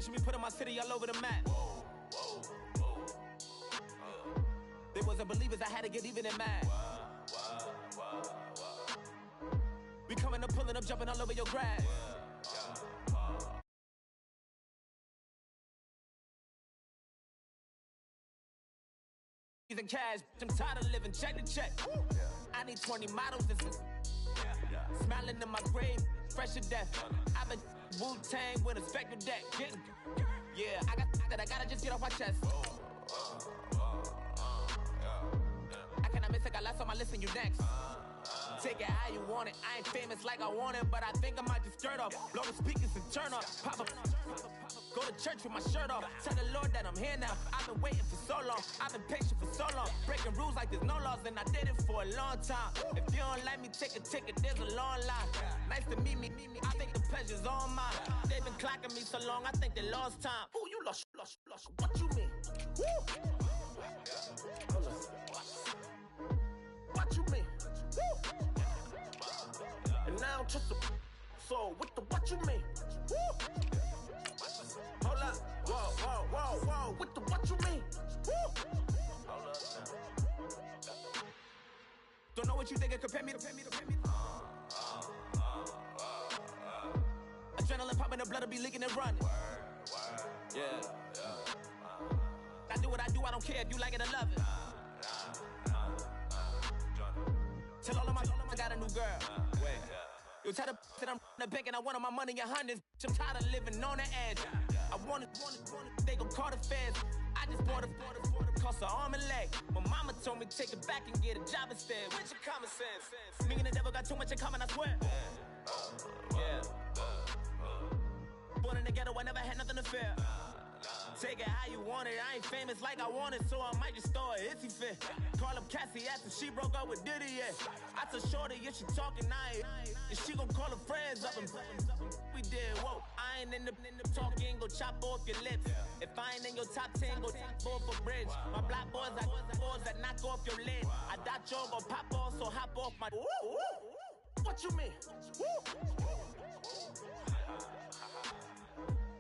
Picture me putting my city all over the map. They wasn't believers, I had to get even and mad. We coming up, pulling up, jumping all over your grass. And cash, I'm tired of living check to check. I need 20 models and smiling in my grave, fresh to death. I've been Wu-Tang with a spectral deck. Yeah, I gotta just get off my chest. I cannot miss it, got last on my list and you next. Take it how you want it. I ain't famous like I want it, but I think I might just skirt off. Blow the speakers and turn off. Pop up. Go to church with my shirt off. Tell the Lord that I'm here now. I've been waiting for so long. I've been patient for so long. Breaking rules like there's no laws, and I did it for a long time. If you don't let me take a ticket, there's a long line. Nice to meet me. I think the pleasure's all mine. They've been clocking me so long, I think they lost time. Ooh, you lost. What you mean? Woo! What you mean? Woo! And now just the so with the what you mean? Woo! Hold up, whoa, with the what you mean? Woo! Hold up now. Don't know what you think, compare me to. Adrenaline popping, the blood will be leaking and running. Yeah. I do what I do, I don't care if you like it or love it. Tell all of my I got a new girl. Wait. You tell the that I'm the bank and I want all my money in hundreds. I'm tired of living on the edge. I want it, they gon' call the feds. I just bought a cost an arm and leg. My mama told me take it back and get a job instead. Where's your common sense? Me and the devil got too much in common, I swear. Yeah. Born in the ghetto, I never had nothing to fear. Take it how you want it. I ain't famous like I want it, so I might just throw a hissy fit. Call up Cassie after she broke up with Diddy, yeah. I told Shorty, if she talking, and she gon' call her friends up and we did, whoa. I ain't in the talking, go chop off your lips. If I ain't in your top 10, go top 4 for bridge. My black boys, I got boys that knock off your lid. I thought y'all gon' pop off, so hop off my. What you mean?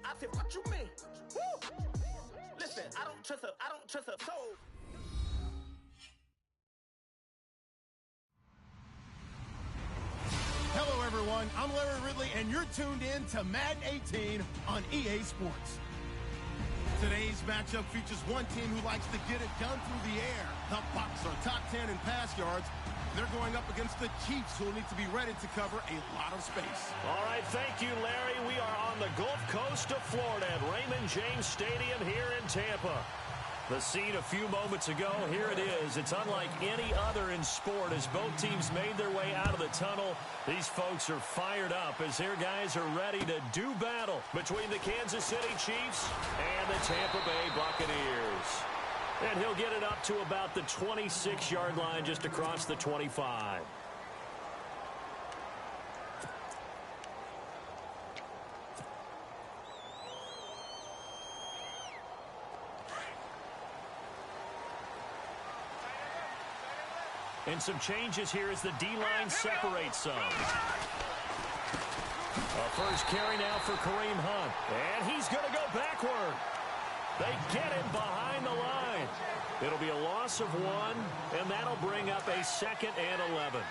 I said, what you mean? Listen, I don't trust her soul. Hello, everyone. I'm Larry Ridley, and you're tuned in to Madden 18 on EA Sports. Today's matchup features one team who likes to get it done through the air. The Bucs are top 10 in pass yards. They're going up against the Chiefs, who will need to be ready to cover a lot of space. All right, thank you, Larry. We are on the Gulf Coast of Florida at Raymond James Stadium here in Tampa. The scene a few moments ago, here it is. It's unlike any other in sport as both teams made their way out of the tunnel. These folks are fired up as their guys are ready to do battle between the Kansas City Chiefs and the Tampa Bay Buccaneers. And he'll get it up to about the 26-yard line just across the 25. And some changes here as the D-line separates some. A first carry now for Kareem Hunt. And he's going to go backward. They get him behind the line. It'll be a loss of 1, and that'll bring up a 2nd and 11.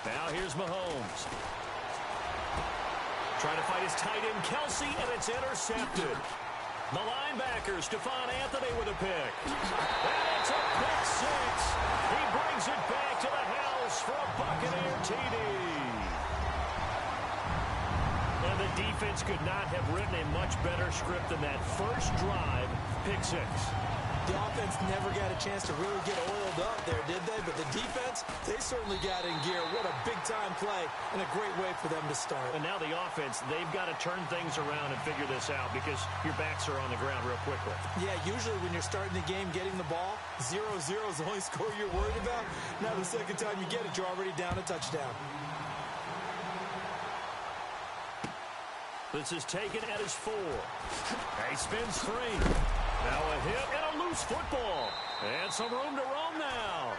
Now here's Mahomes. Trying to fight his tight end, Kelsey, and it's intercepted. The linebacker, Stephon Anthony with a pick. And it's a pick 6. He brings it back to the house for a Buccaneer TD. And the defense could not have written a much better script than that first drive, pick 6. The offense never got a chance to really get oiled up there, did they? But the defense, they certainly got in gear. What a big-time play and a great way for them to start. And now the offense, they've got to turn things around and figure this out because your backs are on the ground real quickly. Yeah, usually when you're starting the game, getting the ball, 0-0 is the only score you're worried about. Now the second time you get it, you're already down a touchdown. This is taken at his 4. He spins 3. Now a hit and a loose football. And some room to roam now.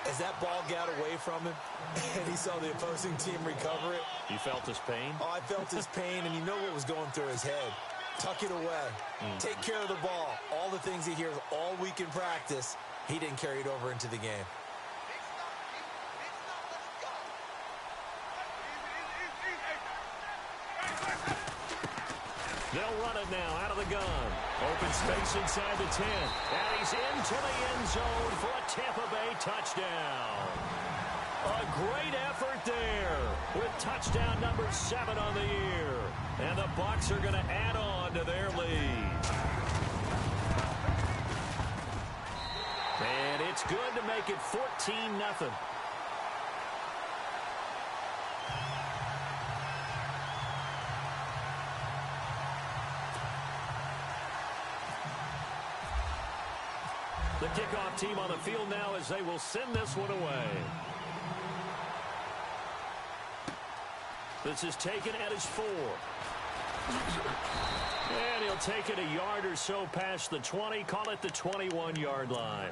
As that ball got away from him, and he saw the opposing team recover it. You felt his pain? Oh, I felt his pain, and you know what was going through his head. Tuck it away. Take care of the ball. All the things he hears all week in practice, he didn't carry it over into the game. They'll run it now out of the gun. Open space inside the 10. And he's into the end zone for a Tampa Bay touchdown. A great effort there with touchdown number 7 on the year. And the Bucs are going to add on to their lead. And it's good to make it 14-0. The kickoff team on the field now as they will send this one away. This is taken at his 4. And he'll take it a yard or so past the 20, call it the 21-yard line.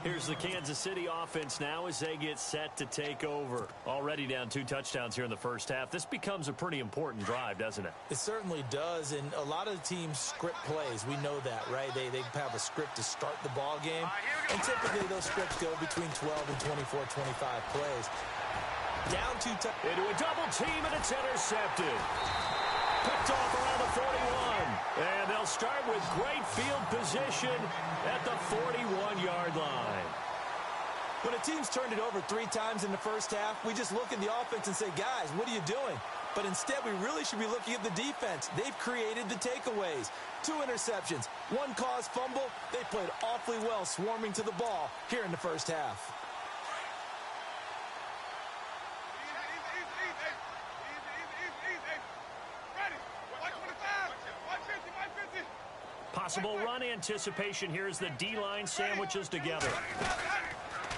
Here's the Kansas City offense now as they get set to take over. Already down 2 touchdowns here in the first half. This becomes a pretty important drive, doesn't it? It certainly does, and a lot of the teams script plays. We know that, right? They have a script to start the ball game, and typically those scripts go between 12 and 24, 25 plays. Down 2 into a double team, and it's intercepted. Picked off around the 41. And they'll start with great field position at the 41-yard line. When a team's turned it over 3 times in the first half, we just look at the offense and say, guys, what are you doing? But instead, we really should be looking at the defense. They've created the takeaways. 2 interceptions, 1 caused fumble. They played awfully well swarming to the ball here in the first half. Possible run anticipation here as the D-line sandwiches together.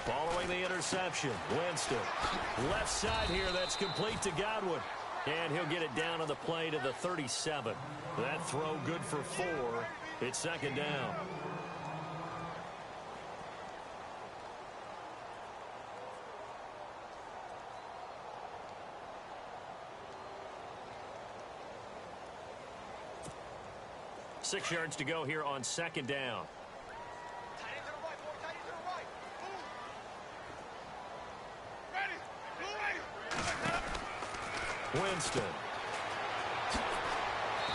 Following the interception, Winston. Left side here, that's complete to Godwin. And he'll get it down on the play to the 37. That throw good for 4. It's second down. Six yards to go here on second down. Winston.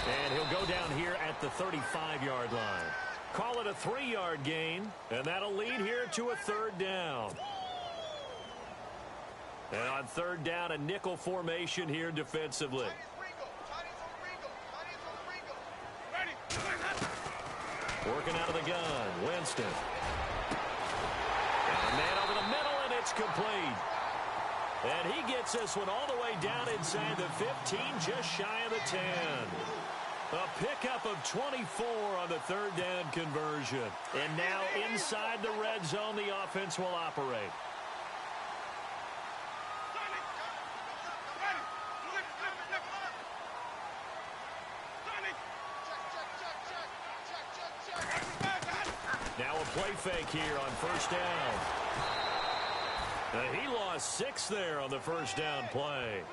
And he'll go down here at the 35-yard line. Call it a 3-yard gain, and that'll lead here to a third down. And on third down, a nickel formation here defensively. Working out of the gun, Winston. And a man over the middle, and it's complete. And he gets this one all the way down inside the 15, just shy of the 10. A pickup of 24 on the third down conversion. And now inside the red zone, the offense will operate. Now a play fake here on first down. He lost 6 there on the first down play.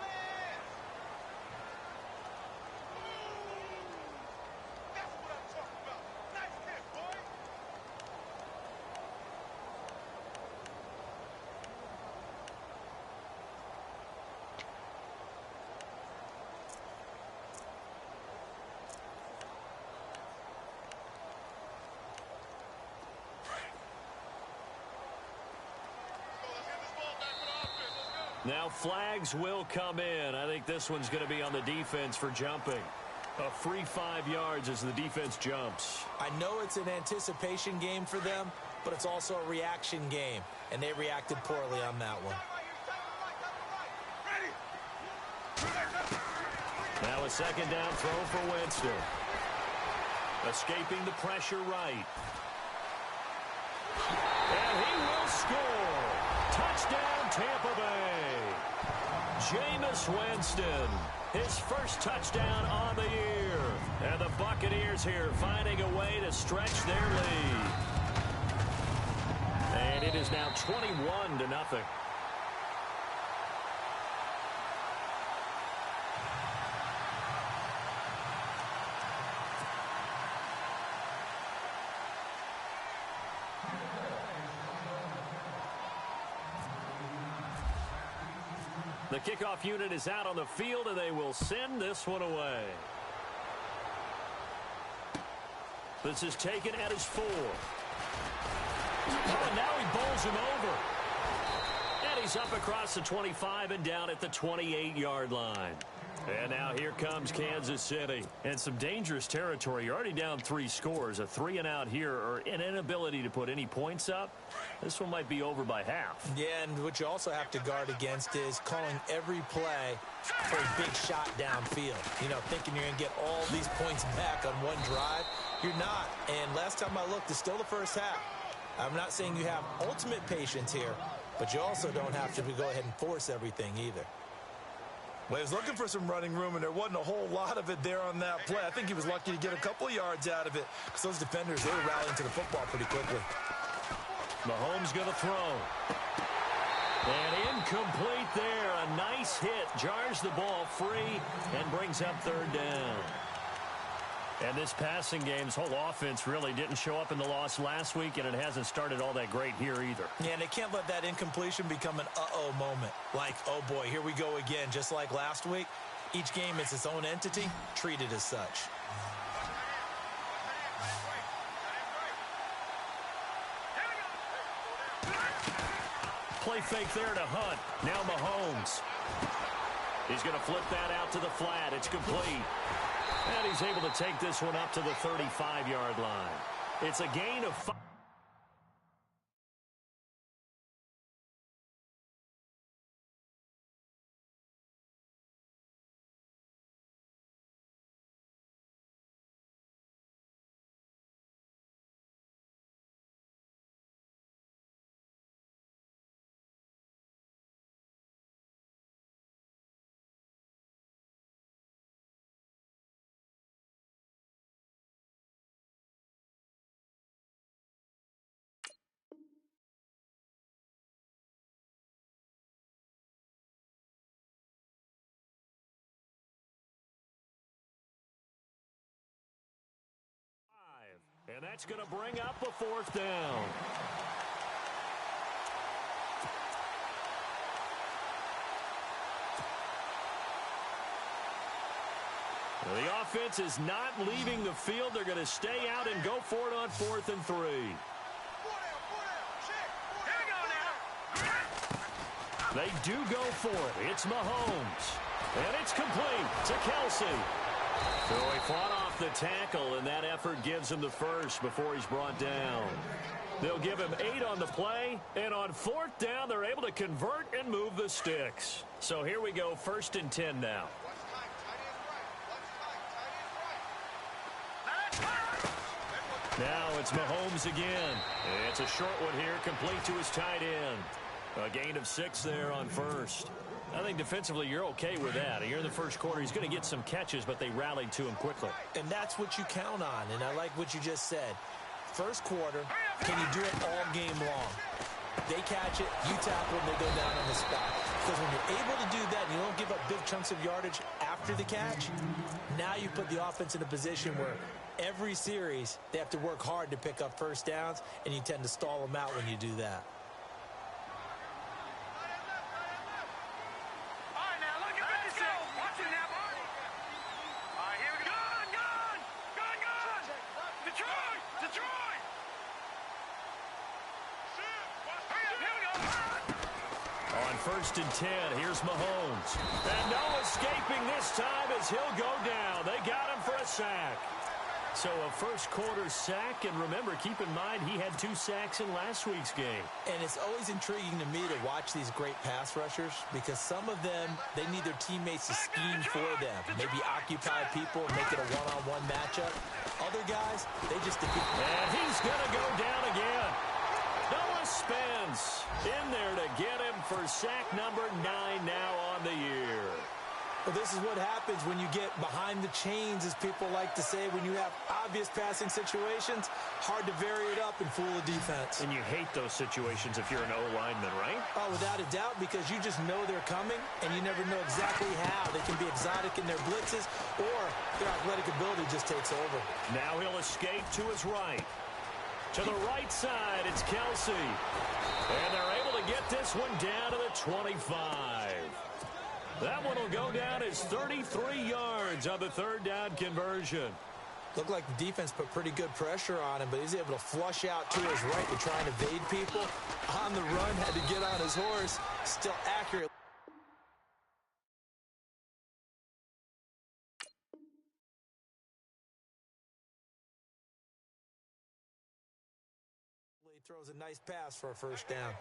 Now flags will come in. I think this one's going to be on the defense for jumping. A free 5 yards as the defense jumps. I know it's an anticipation game for them, but it's also a reaction game, and they reacted poorly on that one. Now a second down throw for Winston. Escaping the pressure right. And he will score. Touchdown, Tampa Bay. Jameis Winston, his first touchdown on the year. And the Buccaneers here finding a way to stretch their lead. And And it is now 21-0. The kickoff unit is out on the field, and they will send this one away. This is taken at his 4. Oh, and now he bowls him over. And he's up across the 25 and down at the 28-yard line. And now here comes Kansas City. And some dangerous territory. You're already down 3 scores. A 3-and-out here, or an inability to put any points up. This one might be over by half. Yeah, and what you also have to guard against is calling every play for a big shot downfield. You know, thinking you're going to get all these points back on one drive. You're not. And last time I looked, it's still the first half. I'm not saying you have ultimate patience here, but you also don't have to go ahead and force everything either. Well, he was looking for some running room, and there wasn't a whole lot of it there on that play. I think he was lucky to get a couple of yards out of it because those defenders, they were rallying to the football pretty quickly. Mahomes going to throw. And incomplete there. A nice hit. Jars the ball free and brings up 3rd down. And this passing game's whole offense really didn't show up in the loss last week, and it hasn't started all that great here either. Yeah, and they can't let that incompletion become an uh-oh moment. Like, oh boy, here we go again, just like last week. Each game is its own entity, treated as such. Play fake there to Hunt. Now Mahomes. He's going to flip that out to the flat. It's complete. And he's able to take this one up to the 35-yard line. It's a gain of 5. And that's going to bring up a 4th down. The offense is not leaving the field. They're going to stay out and go for it on 4th and 3. They do go for it. It's Mahomes. And it's complete to Kelsey. So he fought off the tackle, and that effort gives him the first before he's brought down. They'll give him 8 on the play, and on 4th down, they're able to convert and move the sticks. So here we go, 1st and 10 now. Now it's Mahomes again. It's a short one here, complete to his tight end. A gain of 6 there on 1st. I think defensively you're okay with that. Here in the first quarter, he's going to get some catches, but they rallied to him quickly. And that's what you count on, and I like what you just said. First quarter, can you do it all game long? They catch it, you tackle them, they go down on the spot. Because when you're able to do that and you don't give up big chunks of yardage after the catch, now you put the offense in a position where every series they have to work hard to pick up 1st downs, and you tend to stall them out when you do that. First and 10. Here's Mahomes. And no escaping this time as he'll go down. They got him for a sack. So a first quarter sack. And remember, keep in mind, he had 2 sacks in last week's game. And it's always intriguing to me to watch these great pass rushers because some of them, they need their teammates to scheme for them. Maybe occupy people and make it a one-on-one matchup. Other guys, they just defeat. And he's going to go down again. Noah Spence in there to get him for sack number 9 now on the year. Well, this is what happens when you get behind the chains, as people like to say. When you have obvious passing situations, hard to vary it up and fool the defense. And you hate those situations if you're an O-lineman, right? Oh, without a doubt, because you just know they're coming, and you never know exactly how. They can be exotic in their blitzes, or their athletic ability just takes over. Now he'll escape to his right. To the right side, it's Kelsey. And they're able to get this one down to the 25. That one will go down as 33 yards on the third down conversion. Looked like the defense put pretty good pressure on him, but he's able to flush out to his right to try and evade people. On the run, had to get on his horse. Still accurate. He throws a nice pass for a first down.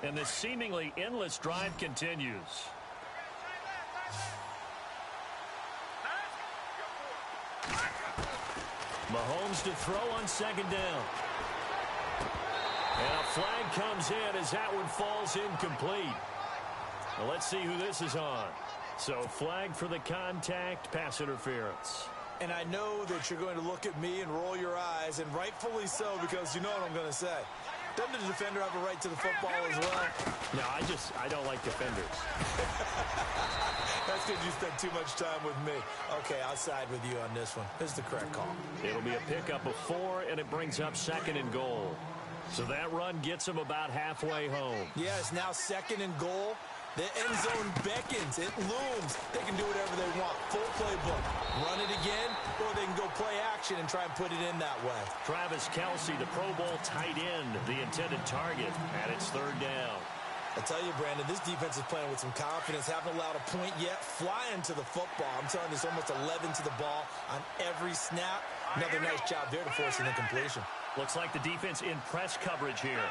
And this seemingly endless drive continues. Mahomes to throw on second down. And a flag comes in as that one falls incomplete. Well, let's see who this is on. So flag for the contact, pass interference. And I know that you're going to look at me and roll your eyes, and rightfully so, because you know what I'm going to say. Doesn't the defender have a right to the football as well? No, I don't like defenders. That's because you spent too much time with me. Okay, I'll side with you on this one. This is the correct call. It'll be a pickup of 4, and it brings up second and goal. So that run gets him about halfway home. Yeah, it's now second and goal. The end zone beckons. It looms. They can do whatever they want. Full playbook. Run it again, or they can go play action and try and put it in that way. Travis Kelce, the Pro Bowl tight end, the intended target at its third down. I tell you, Brandon, this defense is playing with some confidence. Haven't allowed a point yet. Flying to the football. I'm telling you, it's almost 11 to the ball on every snap. Another nice job there to force an incompletion. Looks like the defense in press coverage here.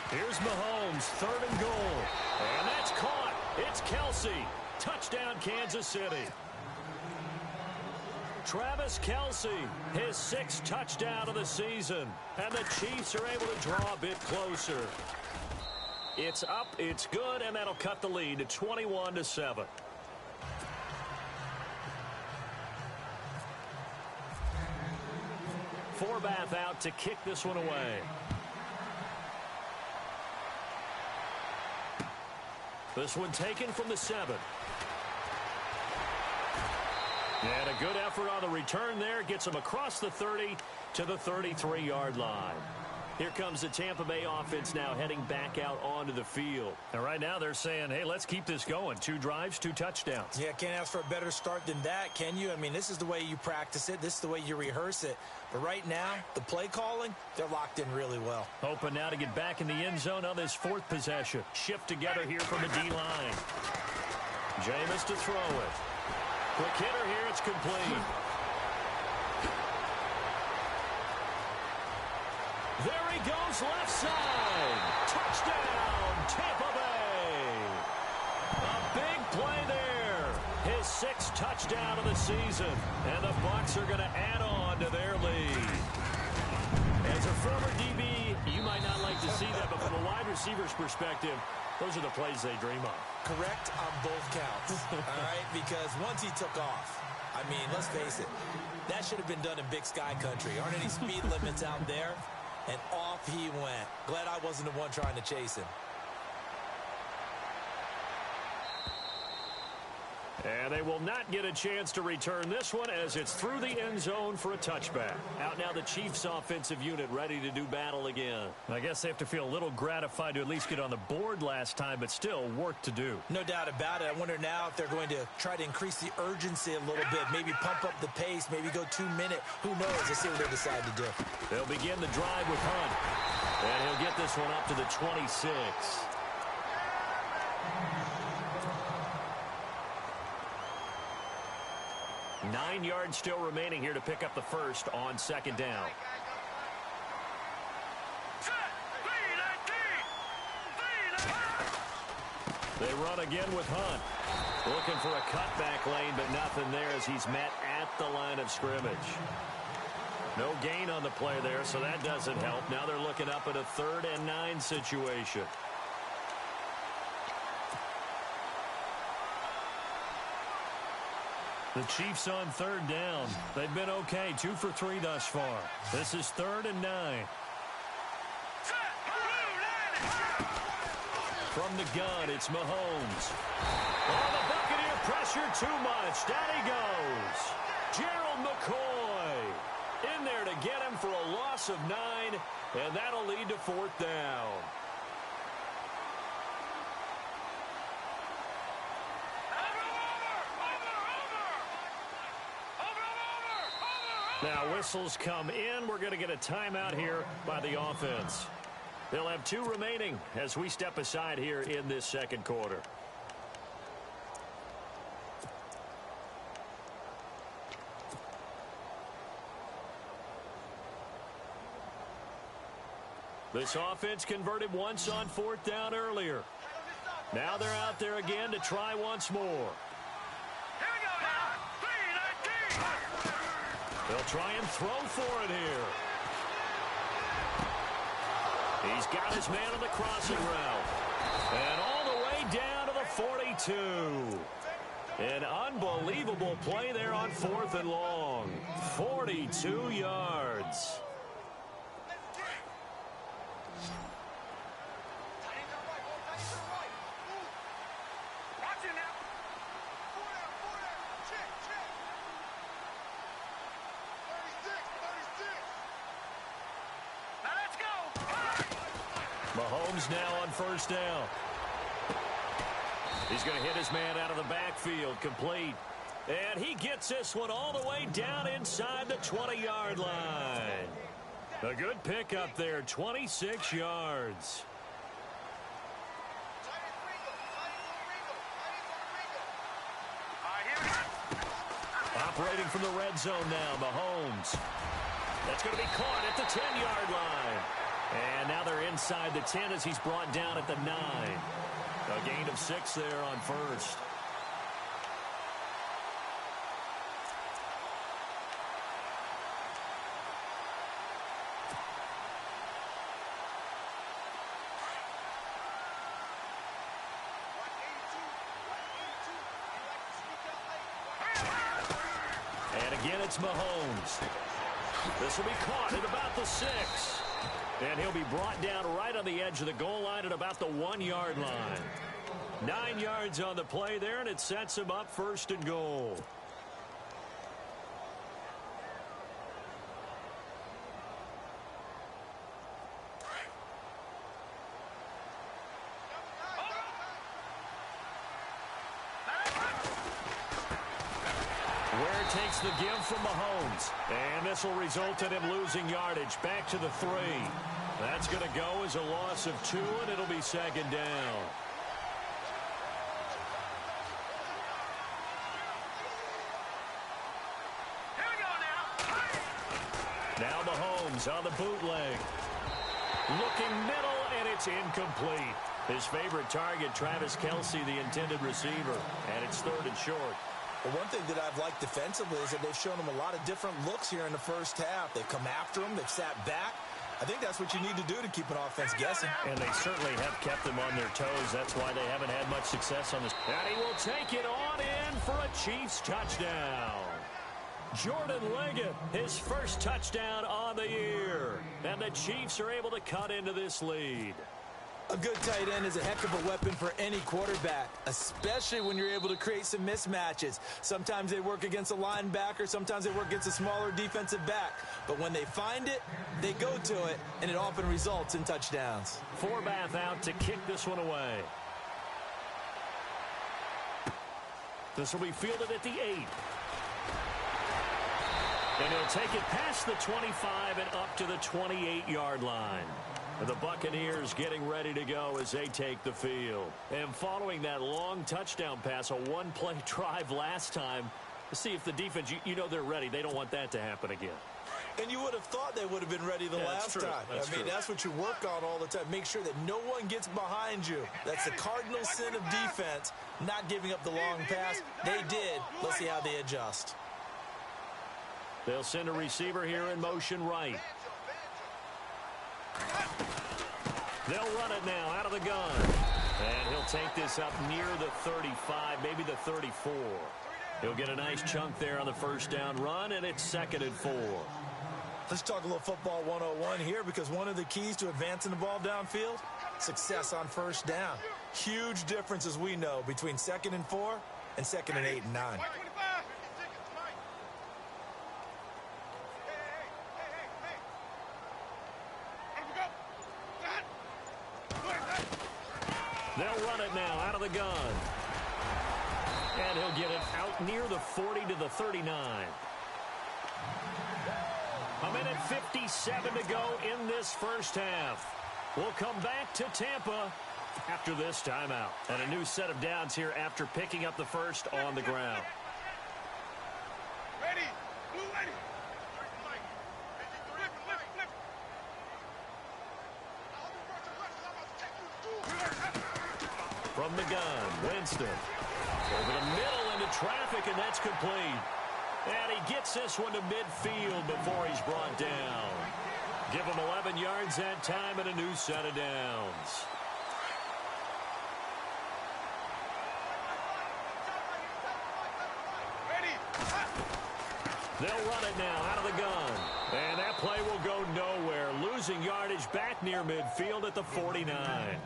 Here's Mahomes, third and goal. And that's caught. It's Kelce. Touchdown, Kansas City. Travis Kelce, his 6th touchdown of the season. And the Chiefs are able to draw a bit closer. It's up, it's good, and that'll cut the lead to 21-7. Forbath out to kick this one away. This one taken from the 7. And a good effort on the return there. Gets him across the 30 to the 33-yard line. Here comes the Tampa Bay offense now heading back out onto the field. And right now they're saying, hey, let's keep this going. 2 drives, 2 touchdowns. Yeah, can't ask for a better start than that, can you? I mean, this is the way you practice it. This is the way you rehearse it. But right now, the play calling, they're locked in really well. Hoping now to get back in the end zone on this 4th possession. Shift together here from the D-line. Jameis to throw it. Quick hitter here, it's complete. There he goes, left side. Touchdown, Tampa Bay. A big play there. His 6th touchdown of the season. And the Bucs are going to add on to their lead. As a former DB, you might not like to see that, but from a wide receiver's perspective, those are the plays they dream of. Correct on both counts, all right? Because once he took off, I mean, let's face it, that should have been done in Big Sky country. Aren't any speed limits out there? And off he went. Glad I wasn't the one trying to chase him. And they will not get a chance to return this one as it's through the end zone for a touchback. Out now the Chiefs offensive unit ready to do battle again. I guess they have to feel a little gratified to at least get on the board last time, but still work to do. No doubt about it. I wonder now if they're going to try to increase the urgency a little bit, maybe pump up the pace, maybe go 2-minute. Who knows? Let's see what they decide to do. They'll begin the drive with Hunt. And he'll get this one up to the 26. 9 yards still remaining here to pick up the first on second down. They run again with Hunt. Looking for a cutback lane, but nothing there as he's met at the line of scrimmage. No gain on the play there, so that doesn't help. Now they're looking up at a 3rd and 9 situation. The Chiefs on 3rd down. They've been okay, 2 for 3 thus far. This is 3rd and 9. From the gun, it's Mahomes. Oh, the Buccaneer pressure too much. Down he goes. Gerald McCoy in there to get him for a loss of 9, and that'll lead to 4th down. Now whistles come in. We're going to get a timeout here by the offense. They'll have 2 remaining as we step aside here in this second quarter. This offense converted once on 4th down earlier. Now they're out there again to try once more. They'll try and throw for it here. He's got his man on the crossing route. And all the way down to the 42. An unbelievable play there on 4th and long. 42 yards. Mahomes now on 1st down. He's going to hit his man out of the backfield, complete. And he gets this one all the way down inside the 20-yard line. A good pickup there, 26 yards. Operating from the red zone now, Mahomes. That's going to be caught at the 10-yard line. And now they're inside the 10 as he's brought down at the 9. A gain of 6 there on 1st. And again, it's Mahomes. This will be caught at about the 6. And he'll be brought down right on the edge of the goal line at about the 1-yard line. 9 yards on the play there, and it sets him up 1st and goal. Ware takes the give from Mahomes. And this will result in him losing yardage back to the 3. That's going to go as a loss of 2, and it'll be 2nd down. Now Mahomes on the bootleg. Looking middle, and it's incomplete. His favorite target, Travis Kelce, the intended receiver. And it's 3rd and short. Well, one thing that I've liked defensively is that they've shown him a lot of different looks here in the first half. They've come after him. They've sat back. I think that's what you need to do to keep an offense guessing. And they certainly have kept them on their toes. That's why they haven't had much success on this. And he will take it on in for a Chiefs touchdown. Jordan Leggett, his first touchdown on the year. And the Chiefs are able to cut into this lead. A good tight end is a heck of a weapon for any quarterback, especially when you're able to create some mismatches. Sometimes they work against a linebacker, sometimes they work against a smaller defensive back. But when they find it, they go to it, and it often results in touchdowns. Forbath out to kick this one away. This will be fielded at the 8. And he'll take it past the 25 and up to the 28-yard line. The Buccaneers getting ready to go as they take the field. And following that long touchdown pass, a one-play drive last time, to see if the defense, you know they're ready. They don't want that to happen again. And you would have thought they would have been ready the last time. That's what you work on all the time. Make sure that no one gets behind you. That's the cardinal sin of defense, not giving up the long pass. They did. Let's see how they adjust. They'll send a receiver here in motion right. They'll run it now out of the gun. And he'll take this up near the 35, maybe the 34. He'll get a nice chunk there on the first down run, and it's 2nd and 4. Let's talk a little football 101 here, because one of the keys to advancing the ball downfield, success on first down. Huge difference, as we know, between 2nd and 4 and 2nd and 8 and 9. They'll run it now out of the gun. And he'll get it out near the 40 to the 39. A minute 57 to go in this first half. We'll come back to Tampa after this timeout. And a new set of downs here after picking up the first on the ground. Ready. Blue ready. From the gun, Winston. Over the middle into traffic, and that's complete. And he gets this one to midfield before he's brought down. Give him 11 yards that time and a new set of downs. They'll run it now out of the gun. And that play will go nowhere. Losing yardage back near midfield at the 49.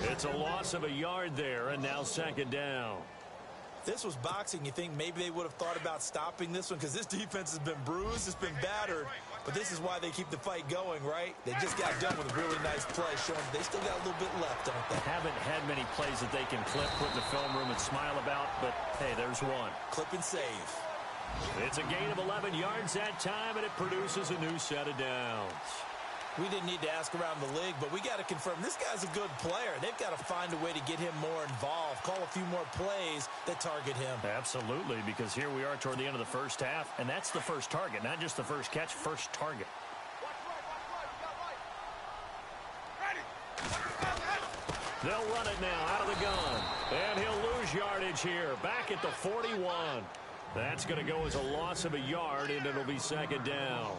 It's a loss of a yard there, and now 2nd down. If this was boxing, you think maybe they would have thought about stopping this one, because this defense has been bruised, it's been battered, but this is why they keep the fight going, right? They just got done with a really nice play, showing they still got a little bit left, don't they? Haven't had many plays that they can clip, put in the film room, and smile about, but hey, there's one. Clip and save. It's a gain of 11 yards that time, and it produces a new set of downs. We didn't need to ask around the league, but we got to confirm this guy's a good player. They've got to find a way to get him more involved, call a few more plays that target him. Absolutely, because here we are toward the end of the first half, and that's the first target, not just the first catch, first target. They'll run it now out of the gun, and he'll lose yardage here, back at the 41. That's going to go as a loss of a yard, and it'll be 2nd down.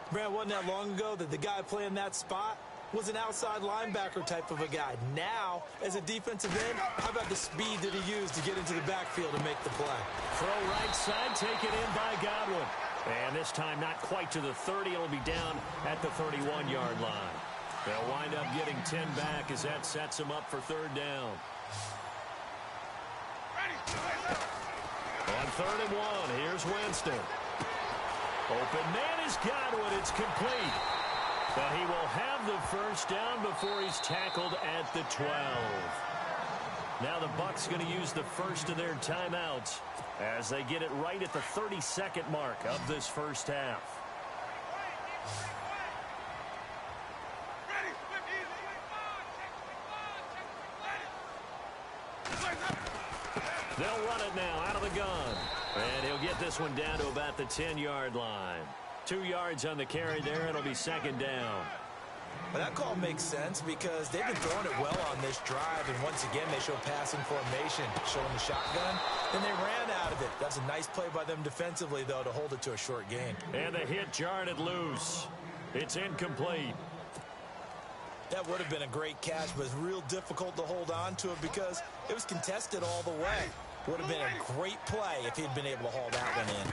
Brad, wasn't that long ago that the guy playing that spot was an outside linebacker type of a guy. Now, as a defensive end, how about the speed that he used to get into the backfield and make the play? Throw right side, taken in by Godwin. And this time not quite to the 30. It'll be down at the 31-yard line. They'll wind up getting 10 back as that sets them up for 3rd down. On 3rd and 1, here's Winston. Open man is Godwin. It's complete. But he will have the first down before he's tackled at the 12. Now the Bucs going to use the first of their timeouts as they get it right at the 32nd mark of this first half. They'll run it now out of the gun. And he'll get this one down to about the 10-yard line. 2 yards on the carry there. It'll be 2nd down. Well, that call makes sense because they've been throwing it well on this drive. And once again, they show passing formation, showing the shotgun. Then they ran out of it. That's a nice play by them defensively, though, to hold it to a short gain. And the hit jarred it loose. It's incomplete. That would have been a great catch, but it's real difficult to hold on to it because it was contested all the way. Would have been a great play if he'd been able to haul that one in.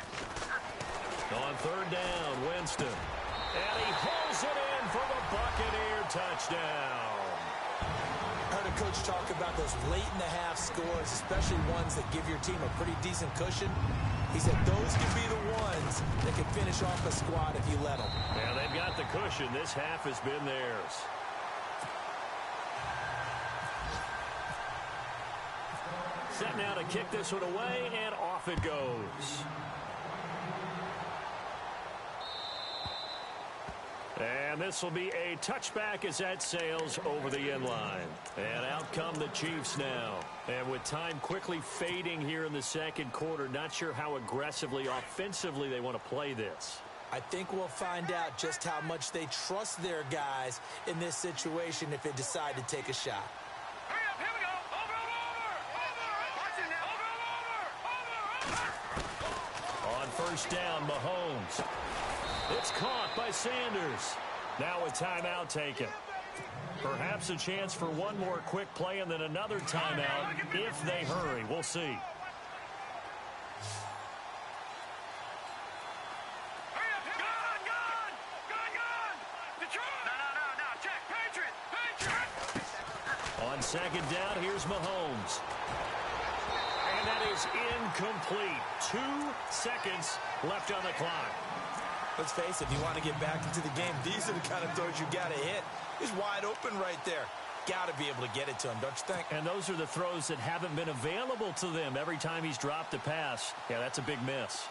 On 3rd down, Winston. And he pulls it in for the Buccaneer touchdown. I heard a coach talk about those late-in-the-half scores, especially ones that give your team a pretty decent cushion. He said those can be the ones that can finish off a squad if you let them. Yeah, they've got the cushion. This half has been theirs. Set now to kick this one away, and off it goes. And this will be a touchback as that sails over the end line. And out come the Chiefs now. And with time quickly fading here in the 2nd quarter, not sure how aggressively, offensively they want to play this. I think we'll find out just how much they trust their guys in this situation if they decide to take a shot. first down, Mahomes. It's caught by Sanders. Now a timeout taken. Perhaps a chance for one more quick play and then another timeout if they hurry. We'll see. On second down, here's Mahomes. And that is incomplete. 2 seconds left on the clock. Let's face it, if you want to get back into the game, these are the kind of throws you got to hit. He's wide open right there. Got to be able to get it to him, don't you think? And those are the throws that haven't been available to them every time he's dropped a pass. Yeah, that's a big miss.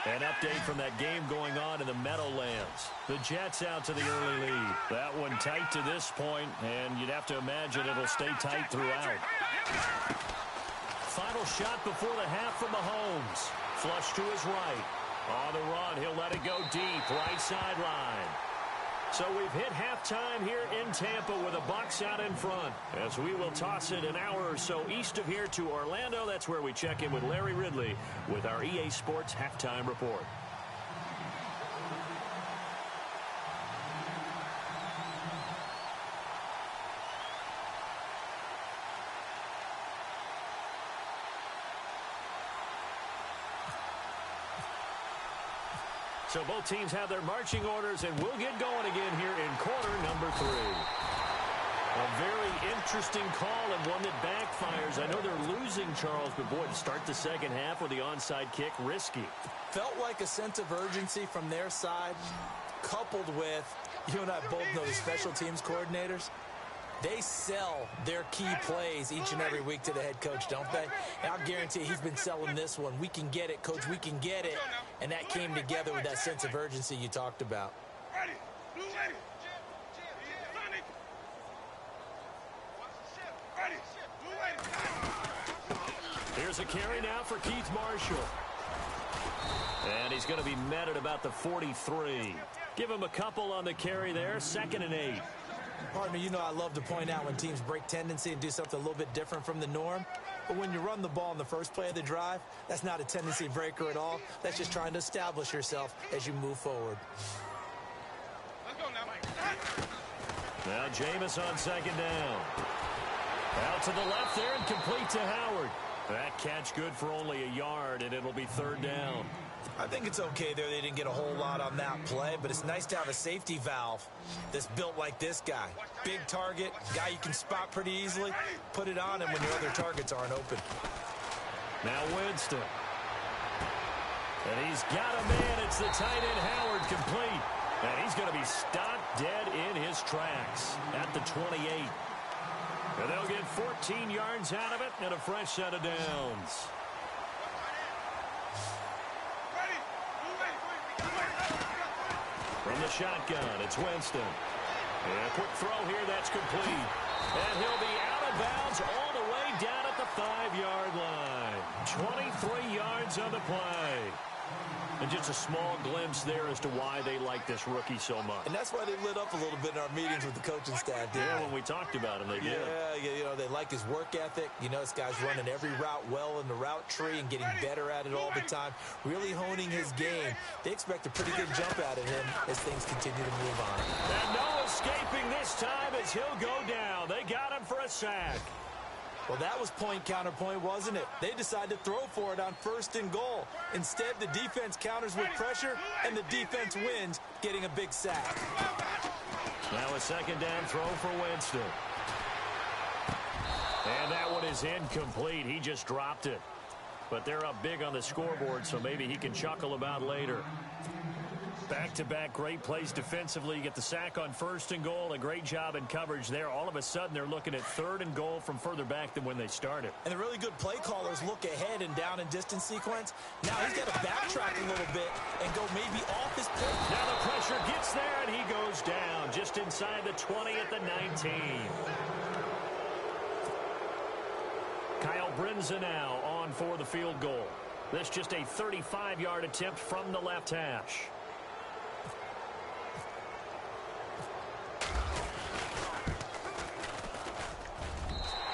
An update from that game going on in the Meadowlands. The Jets out to the early lead. That one tight to this point, and you'd have to imagine it'll stay tight throughout. Final shot before the half from Mahomes. Flush to his right. On the run, he'll let it go deep, right sideline. So we've hit halftime here in Tampa with the Bucs out in front. As we will toss it an hour or so east of here to Orlando. That's where we check in with Larry Ridley with our EA Sports Halftime Report. So both teams have their marching orders, and we'll get going again here in quarter number 3. A very interesting call and one that backfires. I know they're losing, Charles, but boy, to start the second half with the onside kick, risky. Felt like a sense of urgency from their side, coupled with, you and I both know the special teams coordinators. They sell their key plays each and every week to the head coach, don't they? And I'll guarantee he's been selling this one. We can get it, coach, we can get it. And that came together with that sense of urgency you talked about. Here's a carry now for Keith Marshall. And he's going to be met at about the 43. Give him a couple on the carry there, 2nd and 8. Partner, you know I love to point out when teams break tendency and do something a little bit different from the norm. But when you run the ball in the first play of the drive, that's not a tendency breaker at all. That's just trying to establish yourself as you move forward. Now Jameis on 2nd down. Out to the left there and complete to Howard. That catch good for only a yard, and it'll be 3rd down. I think it's okay there. They didn't get a whole lot on that play, but it's nice to have a safety valve that's built like this guy. Big target, guy you can spot pretty easily. Put it on him when your other targets aren't open. Now Winston. And he's got a man. It's the tight end Howard complete. And he's going to be stopped dead in his tracks at the 28. And they'll get 14 yards out of it and a fresh set of downs. From the shotgun, it's Winston. And a quick throw here, that's complete. And he'll be out of bounds all the way down at the 5-yard line. 23 yards on the play. And just a small glimpse there as to why they like this rookie so much. And that's why they lit up a little bit in our meetings with the coaching staff. Yeah, when we talked about him, they did. Yeah, you know, they like his work ethic. You know, this guy's running every route well in the route tree and getting better at it all the time, really honing his game. They expect a pretty good jump out of him as things continue to move on. And no escaping this time as he'll go down. They got him for a sack. Well, that was point counterpoint, wasn't it? They decided to throw for it on 1st and goal. Instead, the defense counters with pressure, and the defense wins, getting a big sack. Now a 2nd down throw for Winston. And that one is incomplete. He just dropped it. But they're up big on the scoreboard, so maybe he can chuckle about later. Back-to-back great plays defensively. You get the sack on 1st and goal. A great job in coverage there. All of a sudden, they're looking at 3rd and goal from further back than when they started. And the really good play callers look ahead and down and distance sequence. Now he's got to backtrack a little bit and go maybe off his play. Now the pressure gets there, and he goes down just inside the 20 at the 19. Kyle Brinza now on for the field goal. This just a 35-yard attempt from the left hash.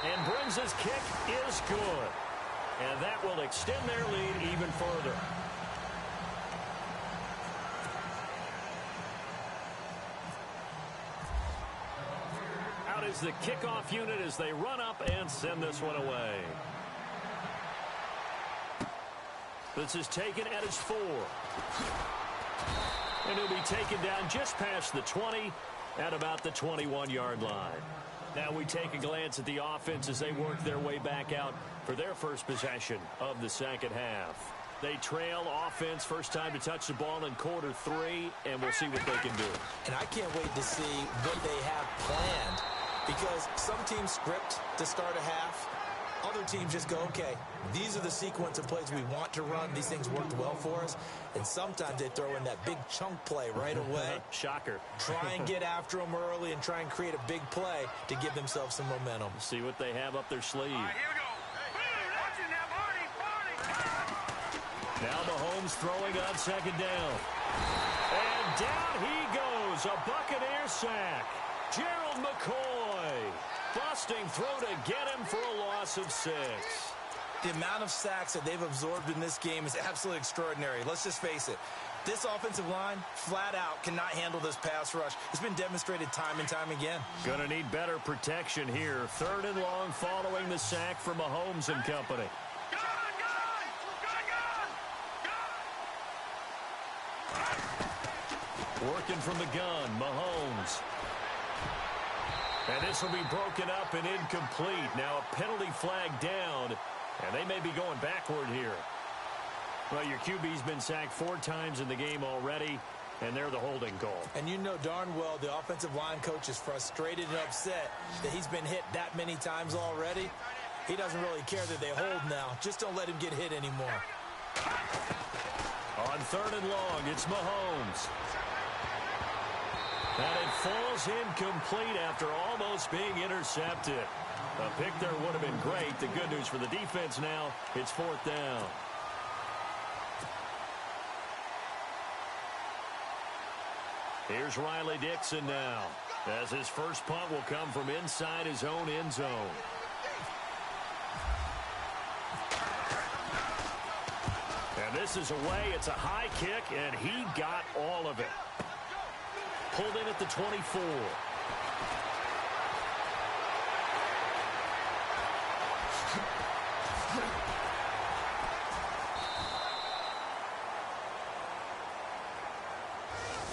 And Brinza's kick is good. And that will extend their lead even further. is the kickoff unit as they run up and send this one away. This is taken at his 4. And he'll be taken down just past the 20 at about the 21-yard line. Now we take a glance at the offense as they work their way back out for their first possession of the second half. They trail offense, first time to touch the ball in quarter 3, and we'll see what they can do. And I can't wait to see what they have planned, because some teams script to start a half. Other teams just go, okay, these are the sequence of plays we want to run. These things worked well for us. And sometimes they throw in that big chunk play right away. Shocker. Try and get after them early and try and create a big play to give themselves some momentum. See what they have up their sleeve. All right, here we go. Now Mahomes throwing on second down. And down he goes. A Buccaneer sack. Gerald McCoy busting through to get him for a loss of 6. The amount of sacks that they've absorbed in this game is absolutely extraordinary. Let's just face it. This offensive line, flat out, cannot handle this pass rush. It's been demonstrated time and time again. Going to need better protection here. 3rd and long following the sack from Mahomes and company. Working from the gun, Mahomes. And this will be broken up and incomplete. Now a penalty flag down, and they may be going backward here. Well, your QB's been sacked 4 times in the game already, and they're the holding call. And you know darn well the offensive line coach is frustrated and upset that he's been hit that many times already. He doesn't really care that they hold now. Just don't let him get hit anymore. On 3rd and long, it's Mahomes. And it falls incomplete after almost being intercepted. A pick there would have been great. The good news for the defense now, it's 4th down. Here's Riley Dixon now, as his first punt will come from inside his own end zone. And this is away. It's a high kick, and he got all of it. Pulled in at the 24.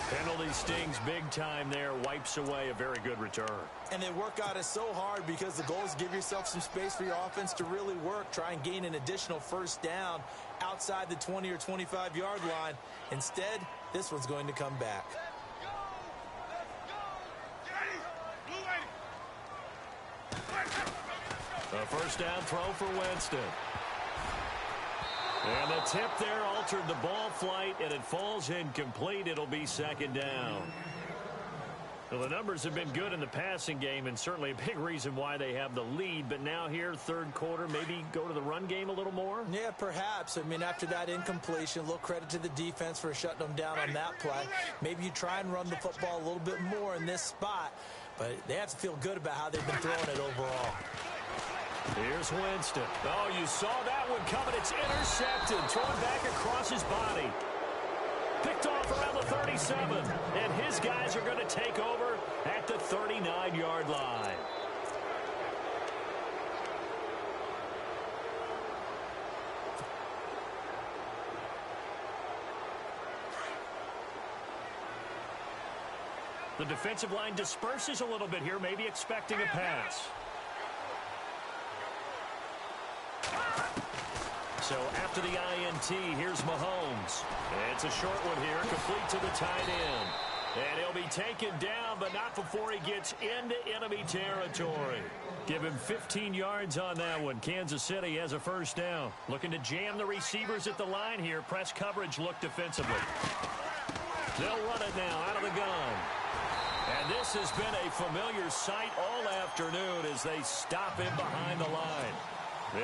Penalty stings big time there. Wipes away a very good return. And they work out it so hard because the goal is give yourself some space for your offense to really work. Try and gain an additional first down outside the 20 or 25-yard line. Instead, this one's going to come back. A first down throw for Winston. And the tip there altered the ball flight, and it falls incomplete. It'll be 2nd down. Well, the numbers have been good in the passing game, and certainly a big reason why they have the lead. But now here, 3rd quarter, maybe go to the run game a little more? Yeah, perhaps. I mean, after that incompletion, a little credit to the defense for shutting them down on that play. Maybe you try and run the football a little bit more in this spot. But they have to feel good about how they've been throwing it overall. Here's Winston. Oh, you saw that one coming. It's intercepted. Thrown back across his body. Picked off around the 37. And his guys are going to take over at the 39-yard line. The defensive line disperses a little bit here, maybe expecting a pass. So after the INT, here's Mahomes. It's a short one here, complete to the tight end. And he'll be taken down, but not before he gets into enemy territory. Give him 15 yards on that one. Kansas City has a first down. Looking to jam the receivers at the line here. Press coverage look defensively. They'll run it now out of the gun. And this has been a familiar sight all afternoon as they stop him behind the line.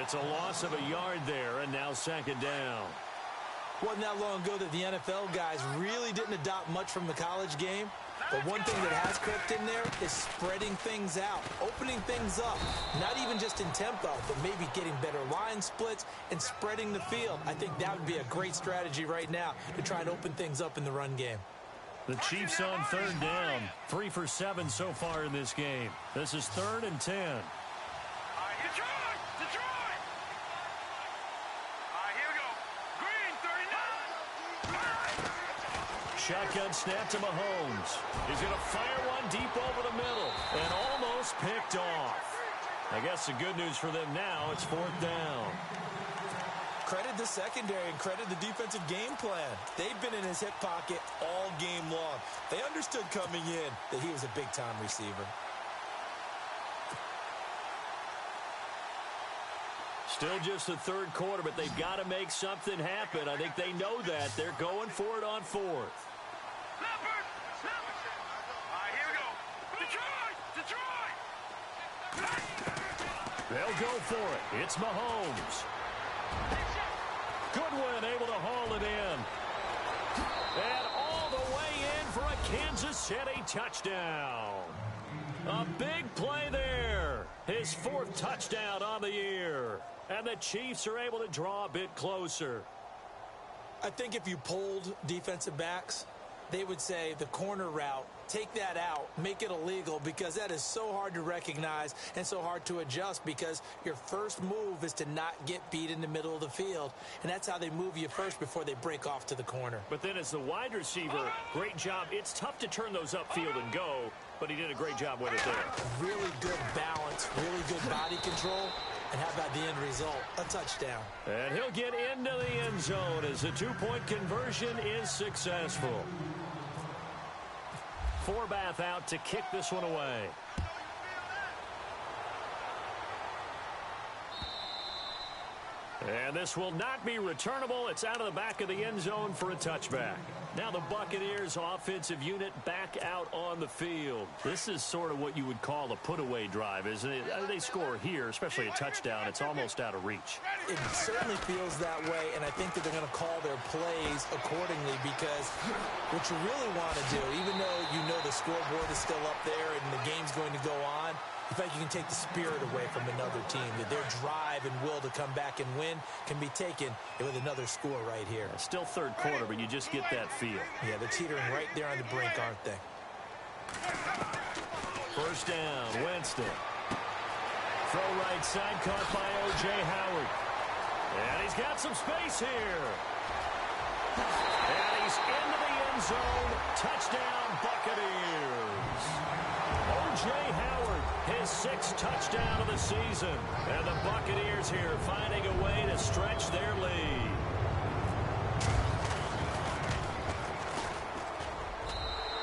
It's a loss of a yard there, and now 2nd down. Wasn't that long ago that the NFL guys really didn't adopt much from the college game. But one thing that has crept in there is spreading things out, opening things up. Not even just in tempo, but maybe getting better line splits and spreading the field. I think that would be a great strategy right now to try and open things up in the run game. The Chiefs on 3rd down. 3 for 7 so far in this game. This is 3rd and 10. Detroit! Here we go. Green, 39. Shotgun snap to Mahomes. He's going to fire one deep over the middle and almost picked off. I guess the good news for them now, it's 4th down. Credit the secondary and credit the defensive game plan. They've been in his hip pocket all game long. They understood coming in that he was a big-time receiver. Still just the 3rd quarter, but they've got to make something happen. I think they know that. They're going for it on 4th. Leopard! Here we go. Detroit! They'll go for it. It's Mahomes. Goodwin able to haul it in. And all the way in for a Kansas City touchdown. A big play there. His 4th touchdown on the year. And the Chiefs are able to draw a bit closer. I think if you polled defensive backs, they would say the corner route, take that out, make it illegal, because that is so hard to recognize and so hard to adjust, because your first move is to not get beat in the middle of the field. And that's how they move you first before they break off to the corner. But then as the wide receiver, great job. It's tough to turn those upfield and go, but he did a great job with it there. Really good balance, really good body control. And how about the end result? A touchdown. And he'll get into the end zone as the 2-point conversion is successful. Forbath out to kick this one away. And this will not be returnable. It's out of the back of the end zone for a touchback. Now the Buccaneers offensive unit back out on the field. This is sort of what you would call a put-away drive, isn't it? They score here, especially a touchdown. It's almost out of reach. It certainly feels that way, and I think that they're going to call their plays accordingly, because what you really want to do, even though you know the scoreboard is still up there and the game's going to go on, in fact, you can take the spirit away from another team, that their drive and will to come back and win can be taken with another score right here. Still 3rd quarter, but you just get that feel. Yeah, they're teetering right there on the brink, aren't they? 1st down, Winston. Throw right side, caught by O.J. Howard. And he's got some space here. And he's into the end zone. Touchdown, Buccaneers. O.J. Howard, his 6th touchdown of the season. And the Buccaneers here finding a way to stretch their lead.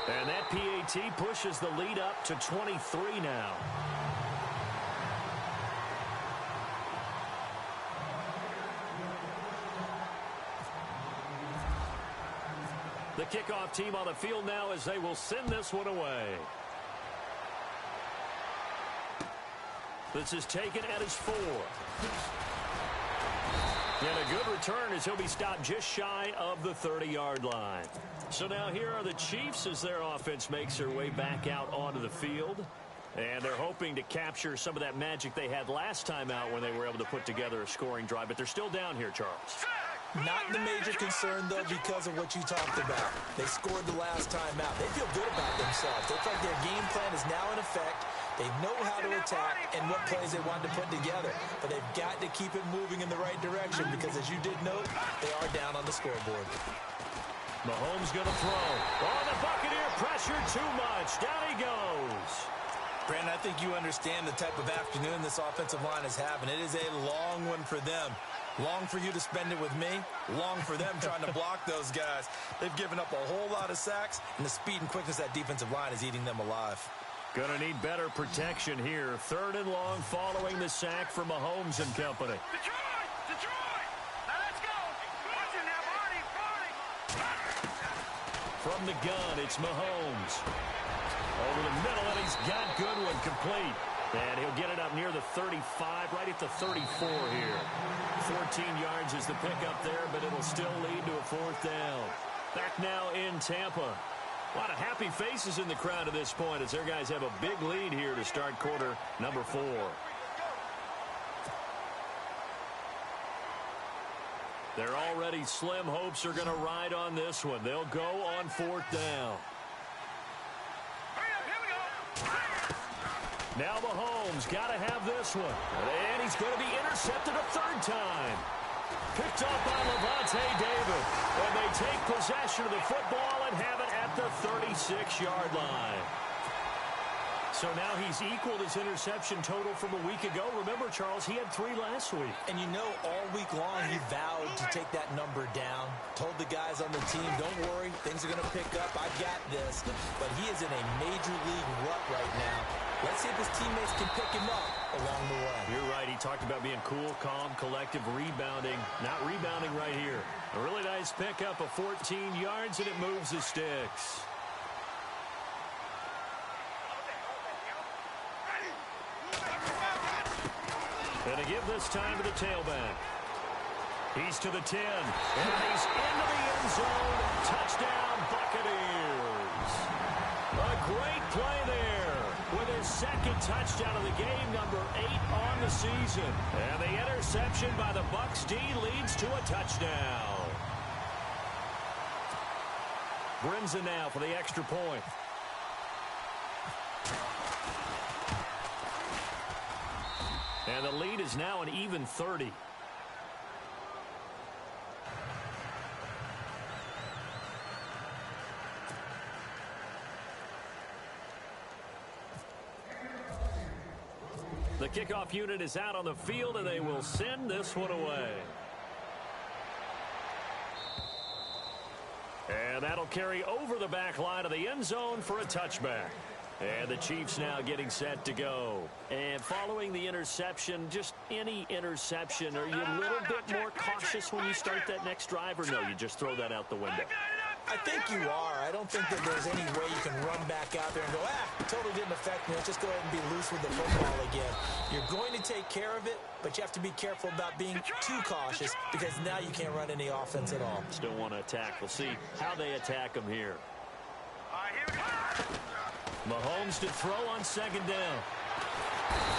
And that PAT pushes the lead up to 23 now. The kickoff team on the field now as they will send this one away. This is taken at his 4. And a good return as he'll be stopped just shy of the 30-yard line. So now here are the Chiefs as their offense makes their way back out onto the field. And they're hoping to capture some of that magic they had last time out when they were able to put together a scoring drive. But they're still down here, Charles. Not the major concern, though, because of what you talked about. They scored the last time out. They feel good about themselves. They feel like their game plan is now in effect. They know how to attack and what plays they want to put together. But they've got to keep it moving in the right direction because, as you did note, they are down on the scoreboard. Mahomes going to throw. Oh, the Buccaneer pressure too much. Down he goes. Brandon, I think you understand the type of afternoon this offensive line is having. It is a long one for them. Long for you to spend it with me. Long for them trying to block those guys. They've given up a whole lot of sacks, and the speed and quickness of that defensive line is eating them alive. Going to need better protection here. 3rd and long following the sack from Mahomes and company. Detroit! Now let's go! Watch it now, Barney! From the gun, it's Mahomes. Over the middle, and he's got Goodwin complete. And he'll get it up near the 35, right at the 34 here. 14 yards is the pickup there, but it'll still lead to a 4th down. Back now in Tampa. A lot of happy faces in the crowd at this point as their guys have a big lead here to start quarter number 4. Their already slim hopes are going to ride on this one. They'll go on 4th down. Now Mahomes got to have this one. And he's going to be intercepted a 3rd time. Picked up by Levante David. And they take possession of the football and have it at the 36-yard line. So now he's equaled his interception total from a week ago. Remember, Charles, he had 3 last week. And you know, all week long he vowed to take that number down. Told the guys on the team, don't worry, things are going to pick up. I got this. But he is in a major league rut right now. Let's see if his teammates can pick him up along the way. You're right. He talked about being cool, calm, collective, rebounding. Not rebounding right here. A really nice pickup of 14 yards, and it moves the sticks. And to give this time to the tailback. He's to the 10. And he's into the end zone. Touchdown, Buccaneers. A great play there with his 2nd touchdown of the game, number 8 on the season. And the interception by the Bucs D leads to a touchdown. Brinson now for the extra point. And the lead is now an even 30. The kickoff unit is out on the field, and they will send this one away. And that'll carry over the back line of the end zone for a touchback. And the Chiefs now getting set to go. And following the interception, just any interception, are you a little bit more cautious when you start that next drive, or no, you just throw that out the window? I think you are. I don't think that there's any way you can run back out there and go, totally didn't affect me. Let's just go ahead and be loose with the football again. You're going to take care of it, but you have to be careful about being too cautious because now you can't run any offense at all. Still want to attack. We'll see how they attack them here. Mahomes to throw on 2nd down.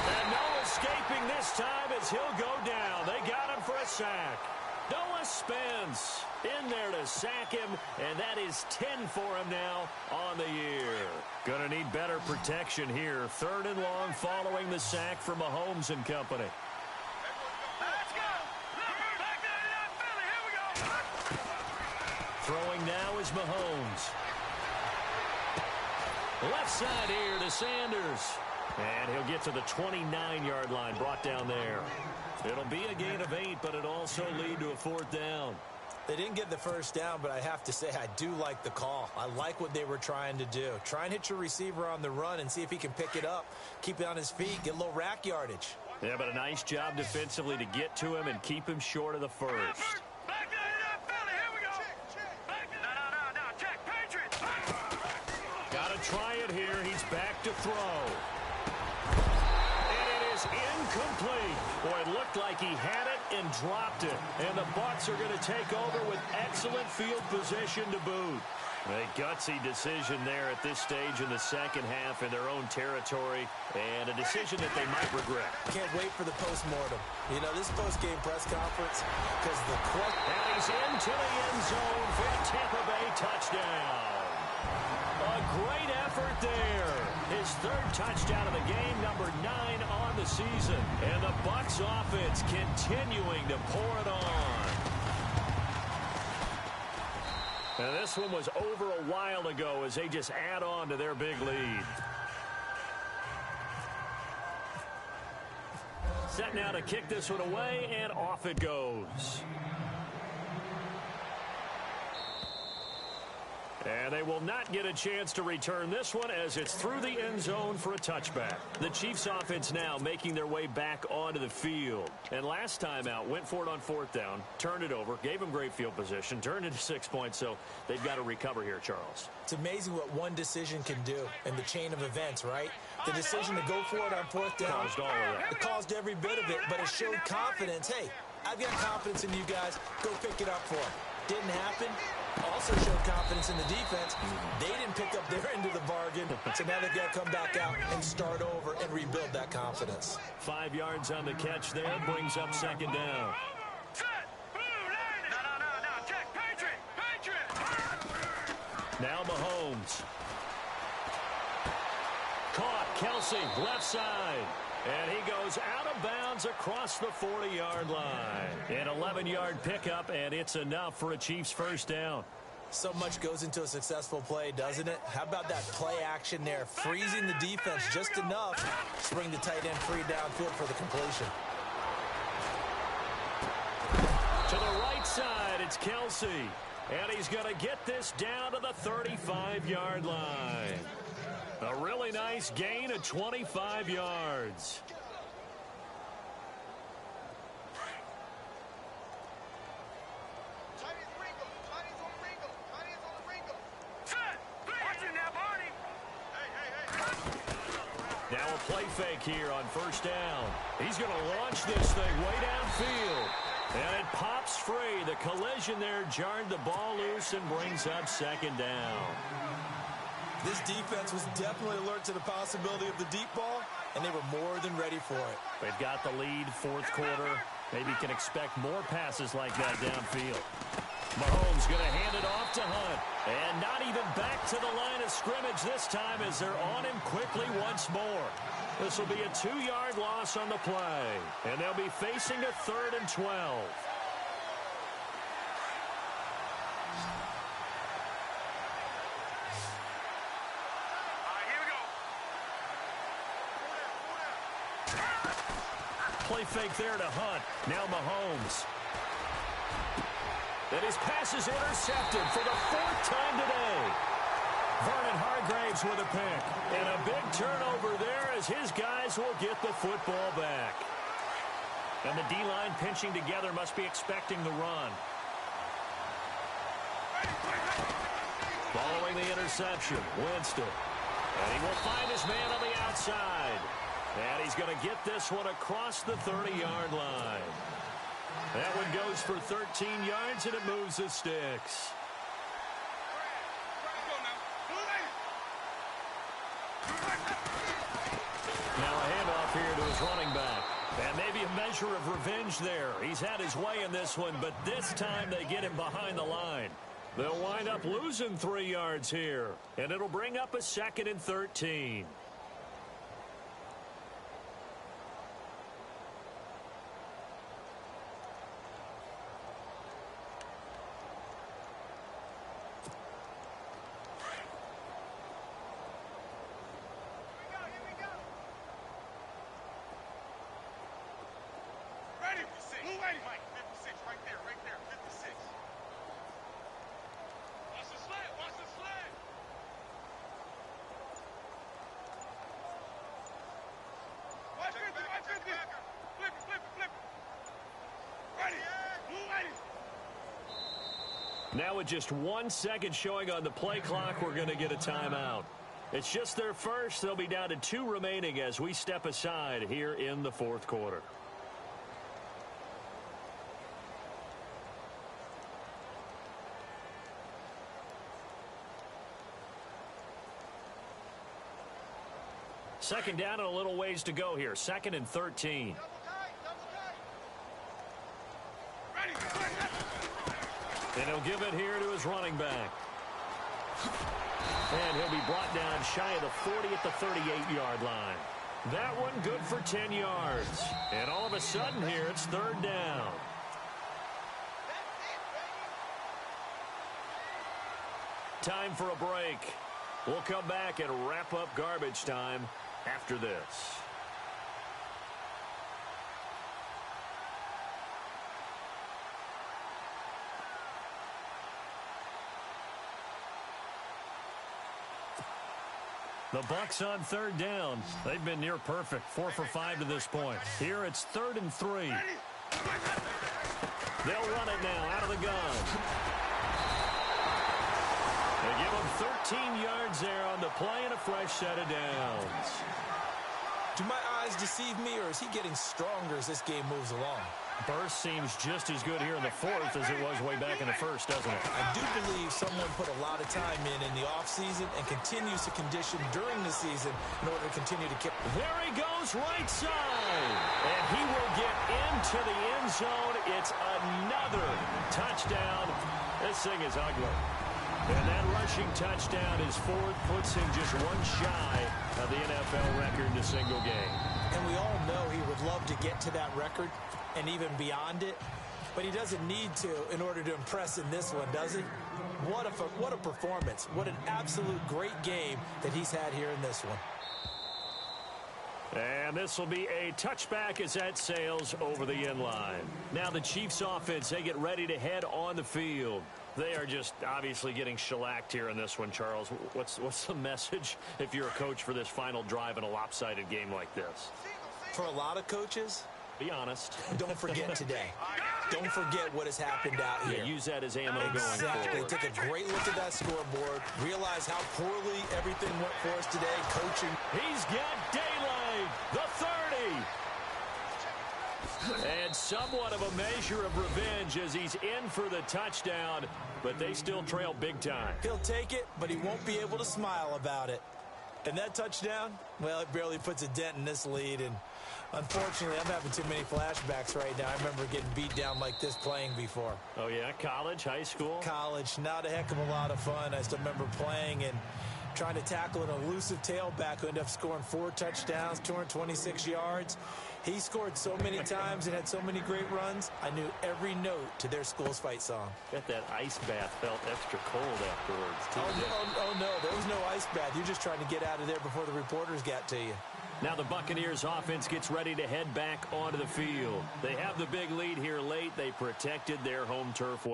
And no escaping this time as he'll go down. They got him for a sack. Noah Spence in there to sack him, and that is 10 for him now on the year. Gonna need better protection here. 3rd and long following the sack from Mahomes and company. Let's go. Here we go. Throwing now is Mahomes. Left side here to Sanders. And he'll get to the 29-yard line, brought down there. It'll be a gain of 8, but it'll also lead to a 4th down. They didn't get the first down, but I have to say I do like the call. I like what they were trying to do. Try and hit your receiver on the run and see if he can pick it up, keep it on his feet, get a little rack yardage. Yeah, but a nice job defensively to get to him and keep him short of the first. Got to try it here. He's back to throw. And it is incomplete. Boy, it looked like he had it and dropped it. And the Bucs are going to take over with excellent field position to boot. A gutsy decision there at this stage in the 2nd half in their own territory, and a decision that they might regret. Can't wait for the post-mortem. You know, this post-game press conference, because the question... And he's into the end zone for a Tampa Bay touchdown. A great effort there. His 3rd touchdown of the game, number 9 on the season. And the Bucs offense continuing to pour it on. And this one was over a while ago as they just add on to their big lead. Set now to kick this one away, and off it goes. And they will not get a chance to return this one as it's through the end zone for a touchback. The Chiefs offense now making their way back onto the field. And last time out, went for it on 4th down, turned it over, gave them great field position, turned into 6 points, so they've got to recover here, Charles. It's amazing what one decision can do in the chain of events, right? The decision to go for it on 4th down. Caused all of that. It caused every bit of it, but it showed confidence. Hey, I've got confidence in you guys. Go pick it up for them. Didn't happen. Also showed confidence in the defense. They didn't pick up their end of the bargain, so now they've got to come back out and start over and rebuild that confidence. 5 yards on the catch there, brings up 2nd down. Set, blue line, Now Mahomes. Caught. Kelsey, left side. And he goes out of bounds across the 40-yard line. An 11-yard pickup, and it's enough for a Chiefs first down. So much goes into a successful play, doesn't it? How about that play action there? Freezing the defense just enough to bring the tight end free downfield for the completion. To the right side, it's Kelsey. And he's going to get this down to the 35-yard line. A really nice gain of 25 yards. Now a play fake here on first down. He's going to launch this thing way downfield. And it pops free. The collision there jarred the ball loose and brings up second down. This defense was definitely alert to the possibility of the deep ball, and they were more than ready for it. They've got the lead, fourth quarter. Maybe can expect more passes like that downfield. Mahomes going to hand it off to Hunt. And not even back to the line of scrimmage this time as they're on him quickly once more. This will be a 2-yard loss on the play. And they'll be facing a 3rd and 12. Play fake there to Hunt. Now Mahomes. And his pass is intercepted for the 4th time today. Vernon Hargraves with a pick. And a big turnover there as his guys will get the football back. And the D-line pinching together must be expecting the run. Following the interception, Winston. And he will find his man on the outside. And he's going to get this one across the 30-yard line. That one goes for 13 yards, and it moves the sticks. Now a handoff here to his running back. And maybe a measure of revenge there. He's had his way in this one, but this time they get him behind the line. They'll wind up losing 3 yards here. And it'll bring up a 2nd and 13. Now with just 1 second showing on the play clock, we're going to get a timeout. It's just their first. They'll be down to 2 remaining as we step aside here in the 4th quarter. Second down and a little ways to go here. 2nd and 13. And he'll give it here to his running back. And he'll be brought down shy of the 40 at the 38-yard line. That one good for 10 yards. And all of a sudden here, it's 3rd down. Time for a break. We'll come back and wrap up garbage time after this. The Bucs on 3rd down. They've been near perfect. 4 for 5 to this point. Here it's 3rd and 3. They'll run it now out of the gun. They give him 13 yards there on the play and a fresh set of downs. Do my eyes deceive me, or is he getting stronger as this game moves along? Burst seems just as good here in the 4th as it was way back in the 1st, doesn't it? I do believe someone put a lot of time in the offseason and continues to condition during the season in order to continue to keep. There he goes, right side. And he will get into the end zone. It's another touchdown. This thing is ugly. And that rush rushing touchdown, his fourth, puts him just one shy of the NFL record in a single game. And we all know he would love to get to that record and even beyond it, but he doesn't need to in order to impress in this one, does he? What a performance. What an absolute great game that he's had here in this one. And this will be a touchback as that sails over the end line. Now the Chiefs offense, they get ready to head on the field. They are just obviously getting shellacked here in this one, Charles. What's the message if you're a coach for this final drive in a lopsided game like this? For a lot of coaches, be honest. Don't forget today. Don't forget what has happened out here. Yeah, use that as ammo going Exactly. forward. Take a great look at that scoreboard. Realize how poorly everything went for us today. Coaching. He's got daylight. The 30. And somewhat of a measure of revenge as he's in for the touchdown, but they still trail big time. He'll take it, but he won't be able to smile about it. And that touchdown, well, it barely puts a dent in this lead. And unfortunately, I'm having too many flashbacks right now. I remember getting beat down like this playing before. Oh, yeah? College, high school? College, not a heck of a lot of fun. I still remember playing and trying to tackle an elusive tailback who ended up scoring 4 touchdowns, 226 yards. He scored so many times and had so many great runs, I knew every note to their school's fight song. Bet that ice bath felt extra cold afterwards, too. Oh, no, there was no ice bath. You're just trying to get out of there before the reporters got to you. Now the Buccaneers offense gets ready to head back onto the field. They have the big lead here late. They protected their home turf.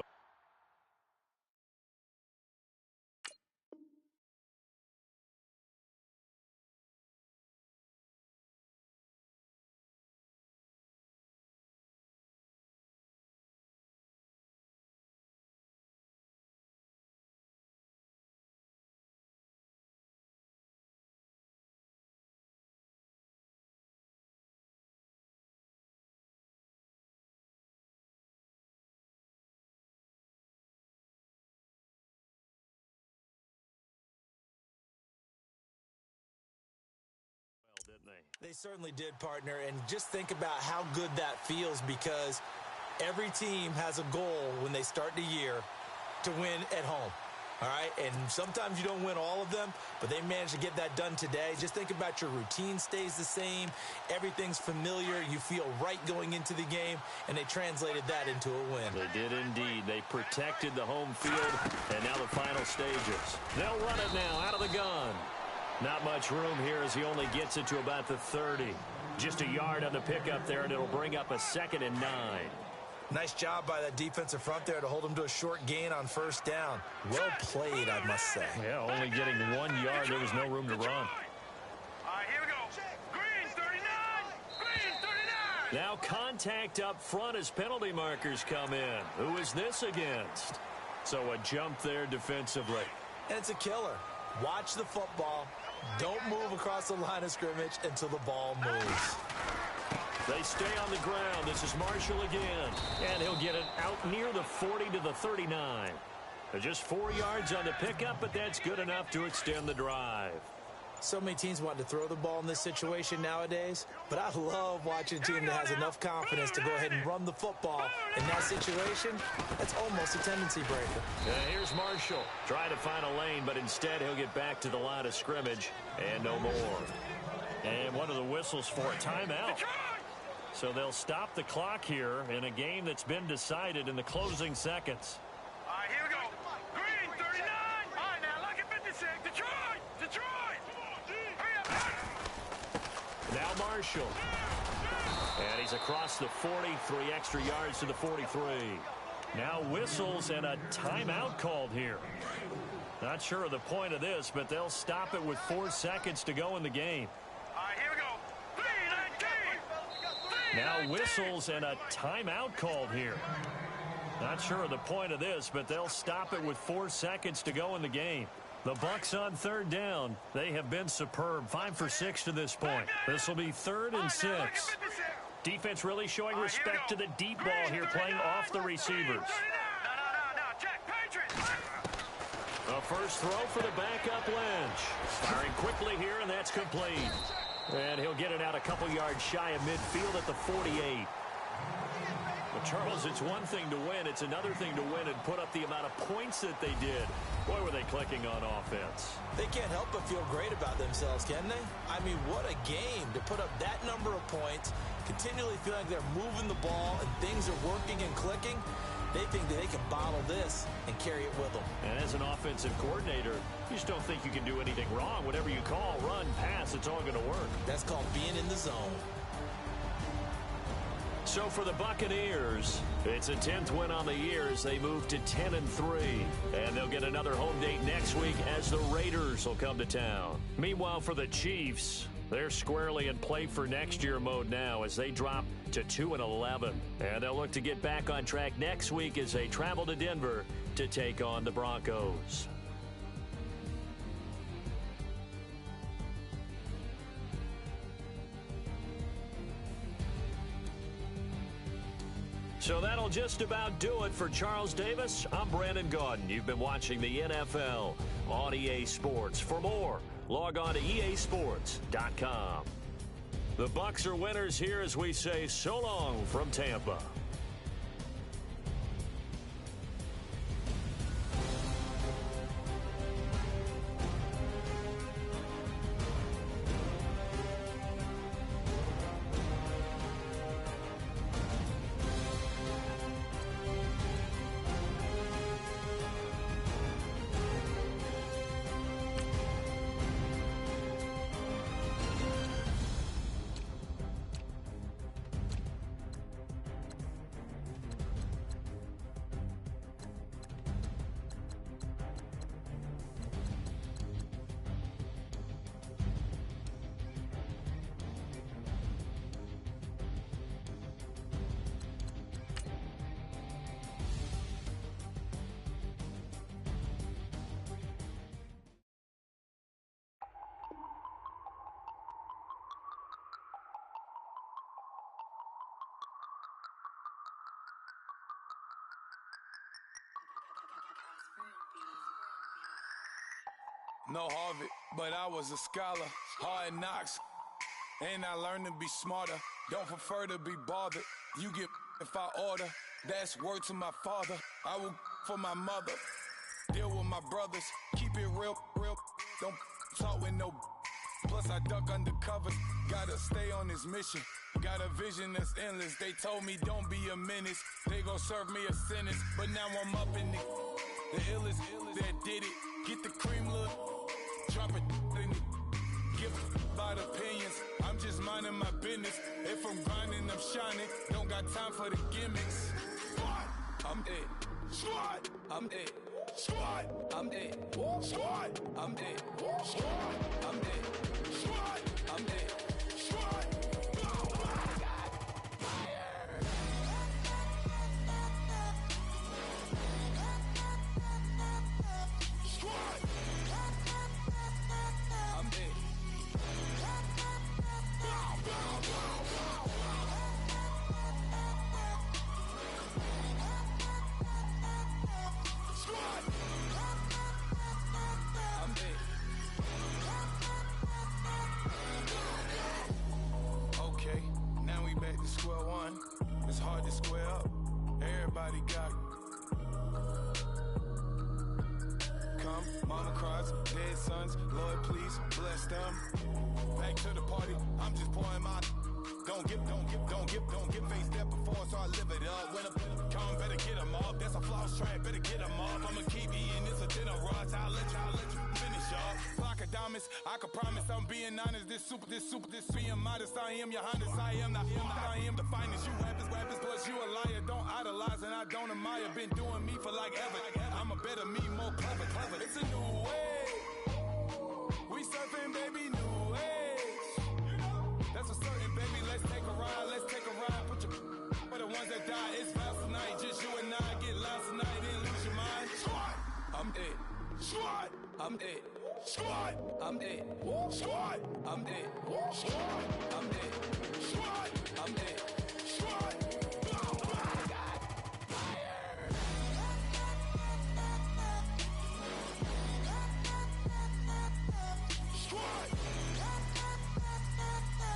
They certainly did, partner, and just think about how good that feels because every team has a goal when they start the year to win at home, all right? And sometimes you don't win all of them, but they managed to get that done today. Just think about your routine stays the same. Everything's familiar. You feel right going into the game, and they translated that into a win. They did indeed. They protected the home field, and now the final stages. They'll run it now out of the gun. Not much room here as he only gets it to about the 30. Just a yard on the pickup there, and it'll bring up a 2nd and 9. Nice job by that defensive front there to hold him to a short gain on first down. Well played, I must say. Yeah, only getting 1 yard. There was no room to run. All right, here we go. Green 39. Green 39. Now contact up front as penalty markers come in. Who is this against? So a jump there defensively. And it's a killer. Watch the football. Don't move across the line of scrimmage until the ball moves. They stay on the ground. This is Marshall again. And he'll get it out near the 40 to the 39. Just 4 yards on the pickup, but that's good enough to extend the drive. So many teams want to throw the ball in this situation nowadays, but I love watching a team that has enough confidence to go ahead and run the football. In that situation, that's almost a tendency breaker. Here's Marshall. Trying to find a lane, but instead he'll get back to the line of scrimmage and no more. And one of the whistles for a timeout. So they'll stop the clock here in a game that's been decided in the closing seconds. All right, here we go. Green 39. All right, now look at 56. Detroit. Detroit. Hurry up. Now Marshall. And he's across the 40, 3 extra yards to the 43. Now whistles and a timeout called here. Not sure of the point of this, but they'll stop it with 4 seconds to go in the game. All right, here we go. 3-19. Now whistles and a timeout called here. Not sure of the point of this, but they'll stop it with 4 seconds to go in the game. The Bucs on 3rd down. They have been superb. 5 for 6 to this point. This will be 3rd and 6. Defense really showing respect to the deep ball here, playing off the receivers. A first throw for the backup Lynch. Firing quickly here, and that's complete. And he'll get it out a couple yards shy of midfield at the 48. The Charles, it's one thing to win. It's another thing to win and put up the amount of points that they did. Boy, were they clicking on offense. They can't help but feel great about themselves, can they? I mean, what a game to put up that number of points, continually feeling like they're moving the ball and things are working and clicking. They think that they can bottle this and carry it with them. And as an offensive coordinator, you just don't think you can do anything wrong. Whatever you call, run, pass, it's all going to work. That's called being in the zone. So for the Buccaneers, it's a 10th win on the year as they move to 10-3. And they'll get another home date next week as the Raiders will come to town. Meanwhile, for the Chiefs, they're squarely in play for next year mode now as they drop to 2-11. And they'll look to get back on track next week as they travel to Denver to take on the Broncos. So that'll just about do it for Charles Davis. I'm Brandon Gaudin. You've been watching the NFL on EA Sports. For more, log on to easports.com. The Bucs are winners here as we say so long from Tampa. No Harvard, but I was a scholar. Hard knocks, and I learned to be smarter. Don't prefer to be bothered. You get if I order. That's word to my father. I will for my mother. Deal with my brothers. Keep it real, real. Don't talk with no. Plus I duck undercover. Gotta stay on this mission. Got a vision that's endless. They told me don't be a menace. They gon' serve me a sentence. But now I'm up in the illest that did it. Get the cream look. Drop it in it. Give about opinions. I'm just minding my business. If I'm grinding, I'm shining. Don't got time for the gimmicks. I'm dead. Squad. I'm dead. Squad. I'm dead. Squad. I'm dead. Squad. I'm dead. Squad. I'm dead. Squad. Oh my God. Fire. Squad. I'm dead. Squad. I'm dead. Okay, now we back to square one. It's hard to square up. Everybody got come, mama cries, dead sons. Lord, please bless them. Back to the party. I'm just pouring my. Don't get face that before, so I live it up. When I come, better get them up. That's a floss track, better get them up. I'ma keep eating this a dinner rush. I'll let you finish up. Flock of diamonds, I can promise I'm being honest. This being modest. I am your highness. I am the finest. You rappers, plus you a liar. Don't idolize and I don't admire. Been doing me for like ever. I'm a better me, more clever. It's a new way. We surfing, baby, new age. That's a certain, baby. Let's take a ride. Put your for the ones that die. It's vows tonight. Just you and I get lost tonight. Didn't lose your mind. Squad. I'm dead. Squad. I'm dead. Squad. I'm dead. Squad. I'm dead. Squad. I'm dead. Squad. I'm dead. Squad. Oh my God. Fire. Squad.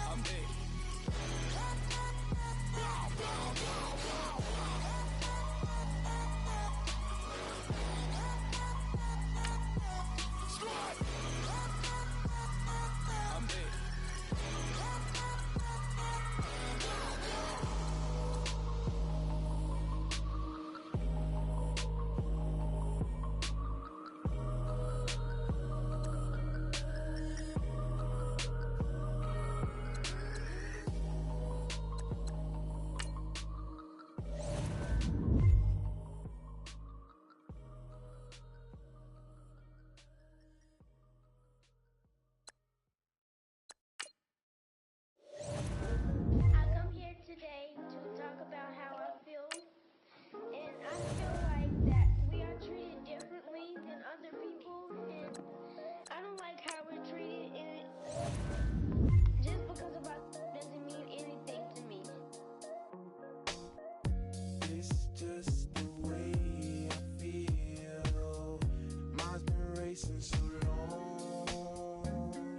I'm dead. wasting so long.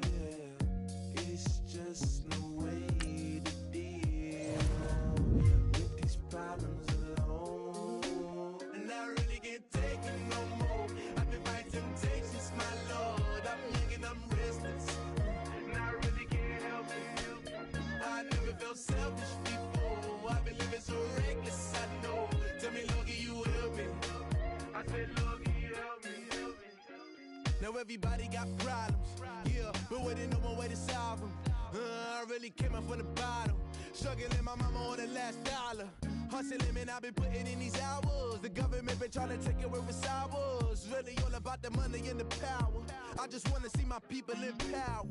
Yeah, it's just no way to deal with these problems alone. And I really can't take it no more. I've been fighting temptations, my Lord. I'm young and I'm restless, and I really can't help it. I never felt selfish before. I've been living so reckless, I know. Tell me, Lord, can you help me? I said, Lord, can you help me? Now everybody got problems, yeah, but waiting no one way to solve them. I really came up from the bottom, struggling my mama on the last dollar. Hustling, man, I've been putting in these hours. The government been trying to take away what's ours. Really all about the money and the power. I just wanna see my people in power.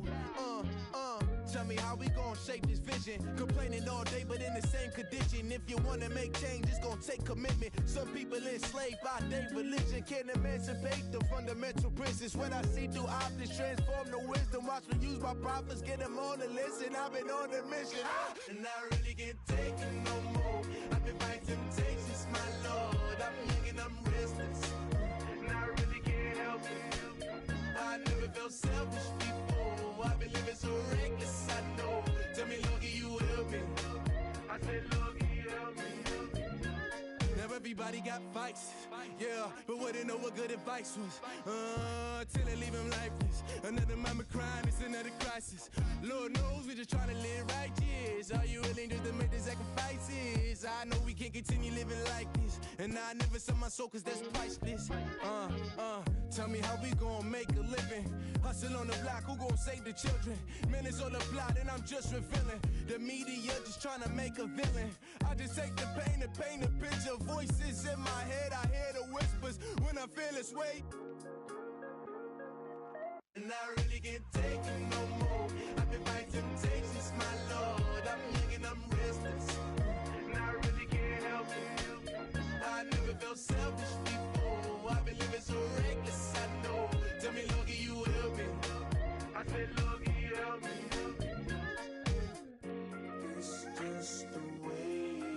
Tell me how we gon' shape this vision. Complaining all day, but in the same condition. If you wanna make change, it's gon' take commitment. Some people enslaved by their religion can't emancipate the fundamental principles. When I see through optics, transform the wisdom. Watch me use my prophets, get them on the listen. I've been on a mission, and I really can't take it no more. I've been fighting temptations, my Lord. I'm young and I'm restless, and I really can't help it. I never felt selfish before. I've been living so reckless, I know. Tell me, Lord, can you help me? I said, Lord, can you help me? Now everybody got fights, yeah, but wouldn't know what good advice was. Till they leave him lifeless. Another mama crying, it's another crisis. Lord knows we just trying to live righteous. Are you willing just to make the sacrifices? I know we can't continue living like this, and I never sell my soul cause that's priceless. Tell me how we gon' make a living. Hustle on the block, who gon' save the children? Man, it's all a plot and I'm just revealing. The media just trying to make a villain. I just take the pain and paint a picture. Voices in my head, I hear the whispers when I feel this way. And I really can't take it no more. I've been fighting temptations, my Lord. I'm young and I'm restless, and I really can't help it. I never felt selfish before. I've been living so reckless, I know. Tell me, Lord, can you help me? I said, Lord, can you help me? It's just the way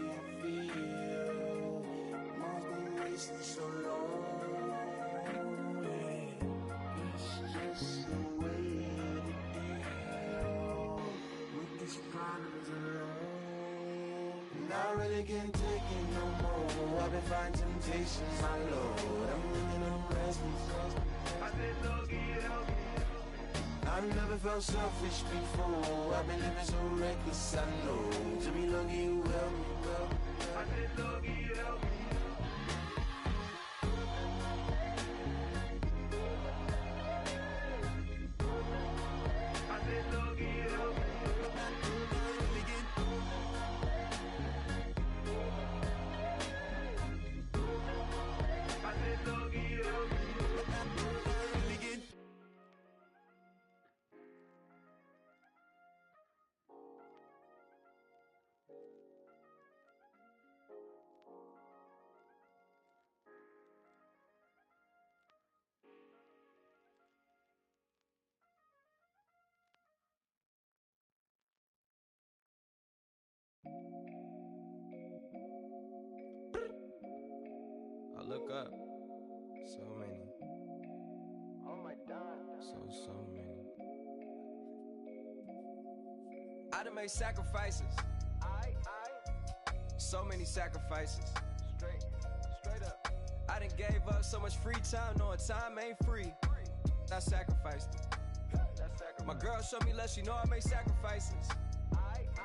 I feel. Mom's been wasting so long. Just the way to deal with these problems alone. And I really can't take it no more. I've been fighting temptations, my Lord. I'm living on restless. I said, Lord, can you help me? I've never felt selfish before. I've been living so reckless, I know. To me, Lord, can you help me? I said, Lord, can you help me? I look up, so many. Oh my God. So many. I done made sacrifices. So many sacrifices. Straight up. I done gave up so much free time, knowing time ain't free. I sacrificed it. My girl showed me love, she know I make sacrifices.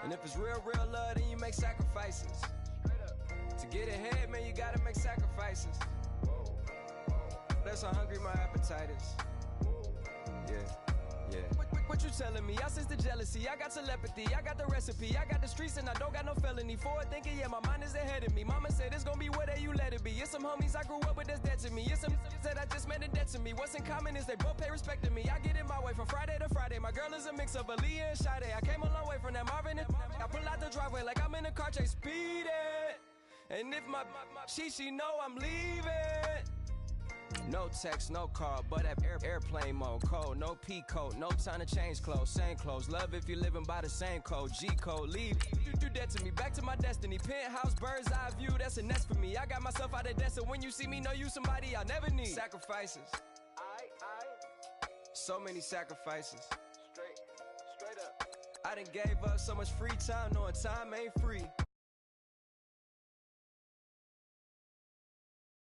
And if it's real love, then you make sacrifices. To get ahead, man, you gotta make sacrifices. That's how hungry my appetite is. Yeah. What you telling me? I sense the jealousy, I got telepathy, I got the recipe, I got the streets and I don't got no felony. Forward thinking, yeah, my mind is ahead of me. Mama said it's gonna be whatever you let it be. It's some homies I grew up with that's dead to me. It's some that I just made a debt to me. What's in common is they both pay respect to me. I get in my way from Friday to Friday. My girl is a mix of Aaliyah and Sade. I came a long way from that Marvin and I pull out the driveway like I'm in a car chase speeding. And if my she know I'm leaving. No text, no call, but at airplane mode. Code, no P code, no time to change clothes. Same clothes, love if you're living by the same code. G code, leave, you dead to me. Back to my destiny. Penthouse, bird's eye view, that's a nest for me. I got myself out of debt, so when you see me, know you somebody I'll never need. Sacrifices. So many sacrifices. Straight up. I done gave up so much free time, knowing time ain't free.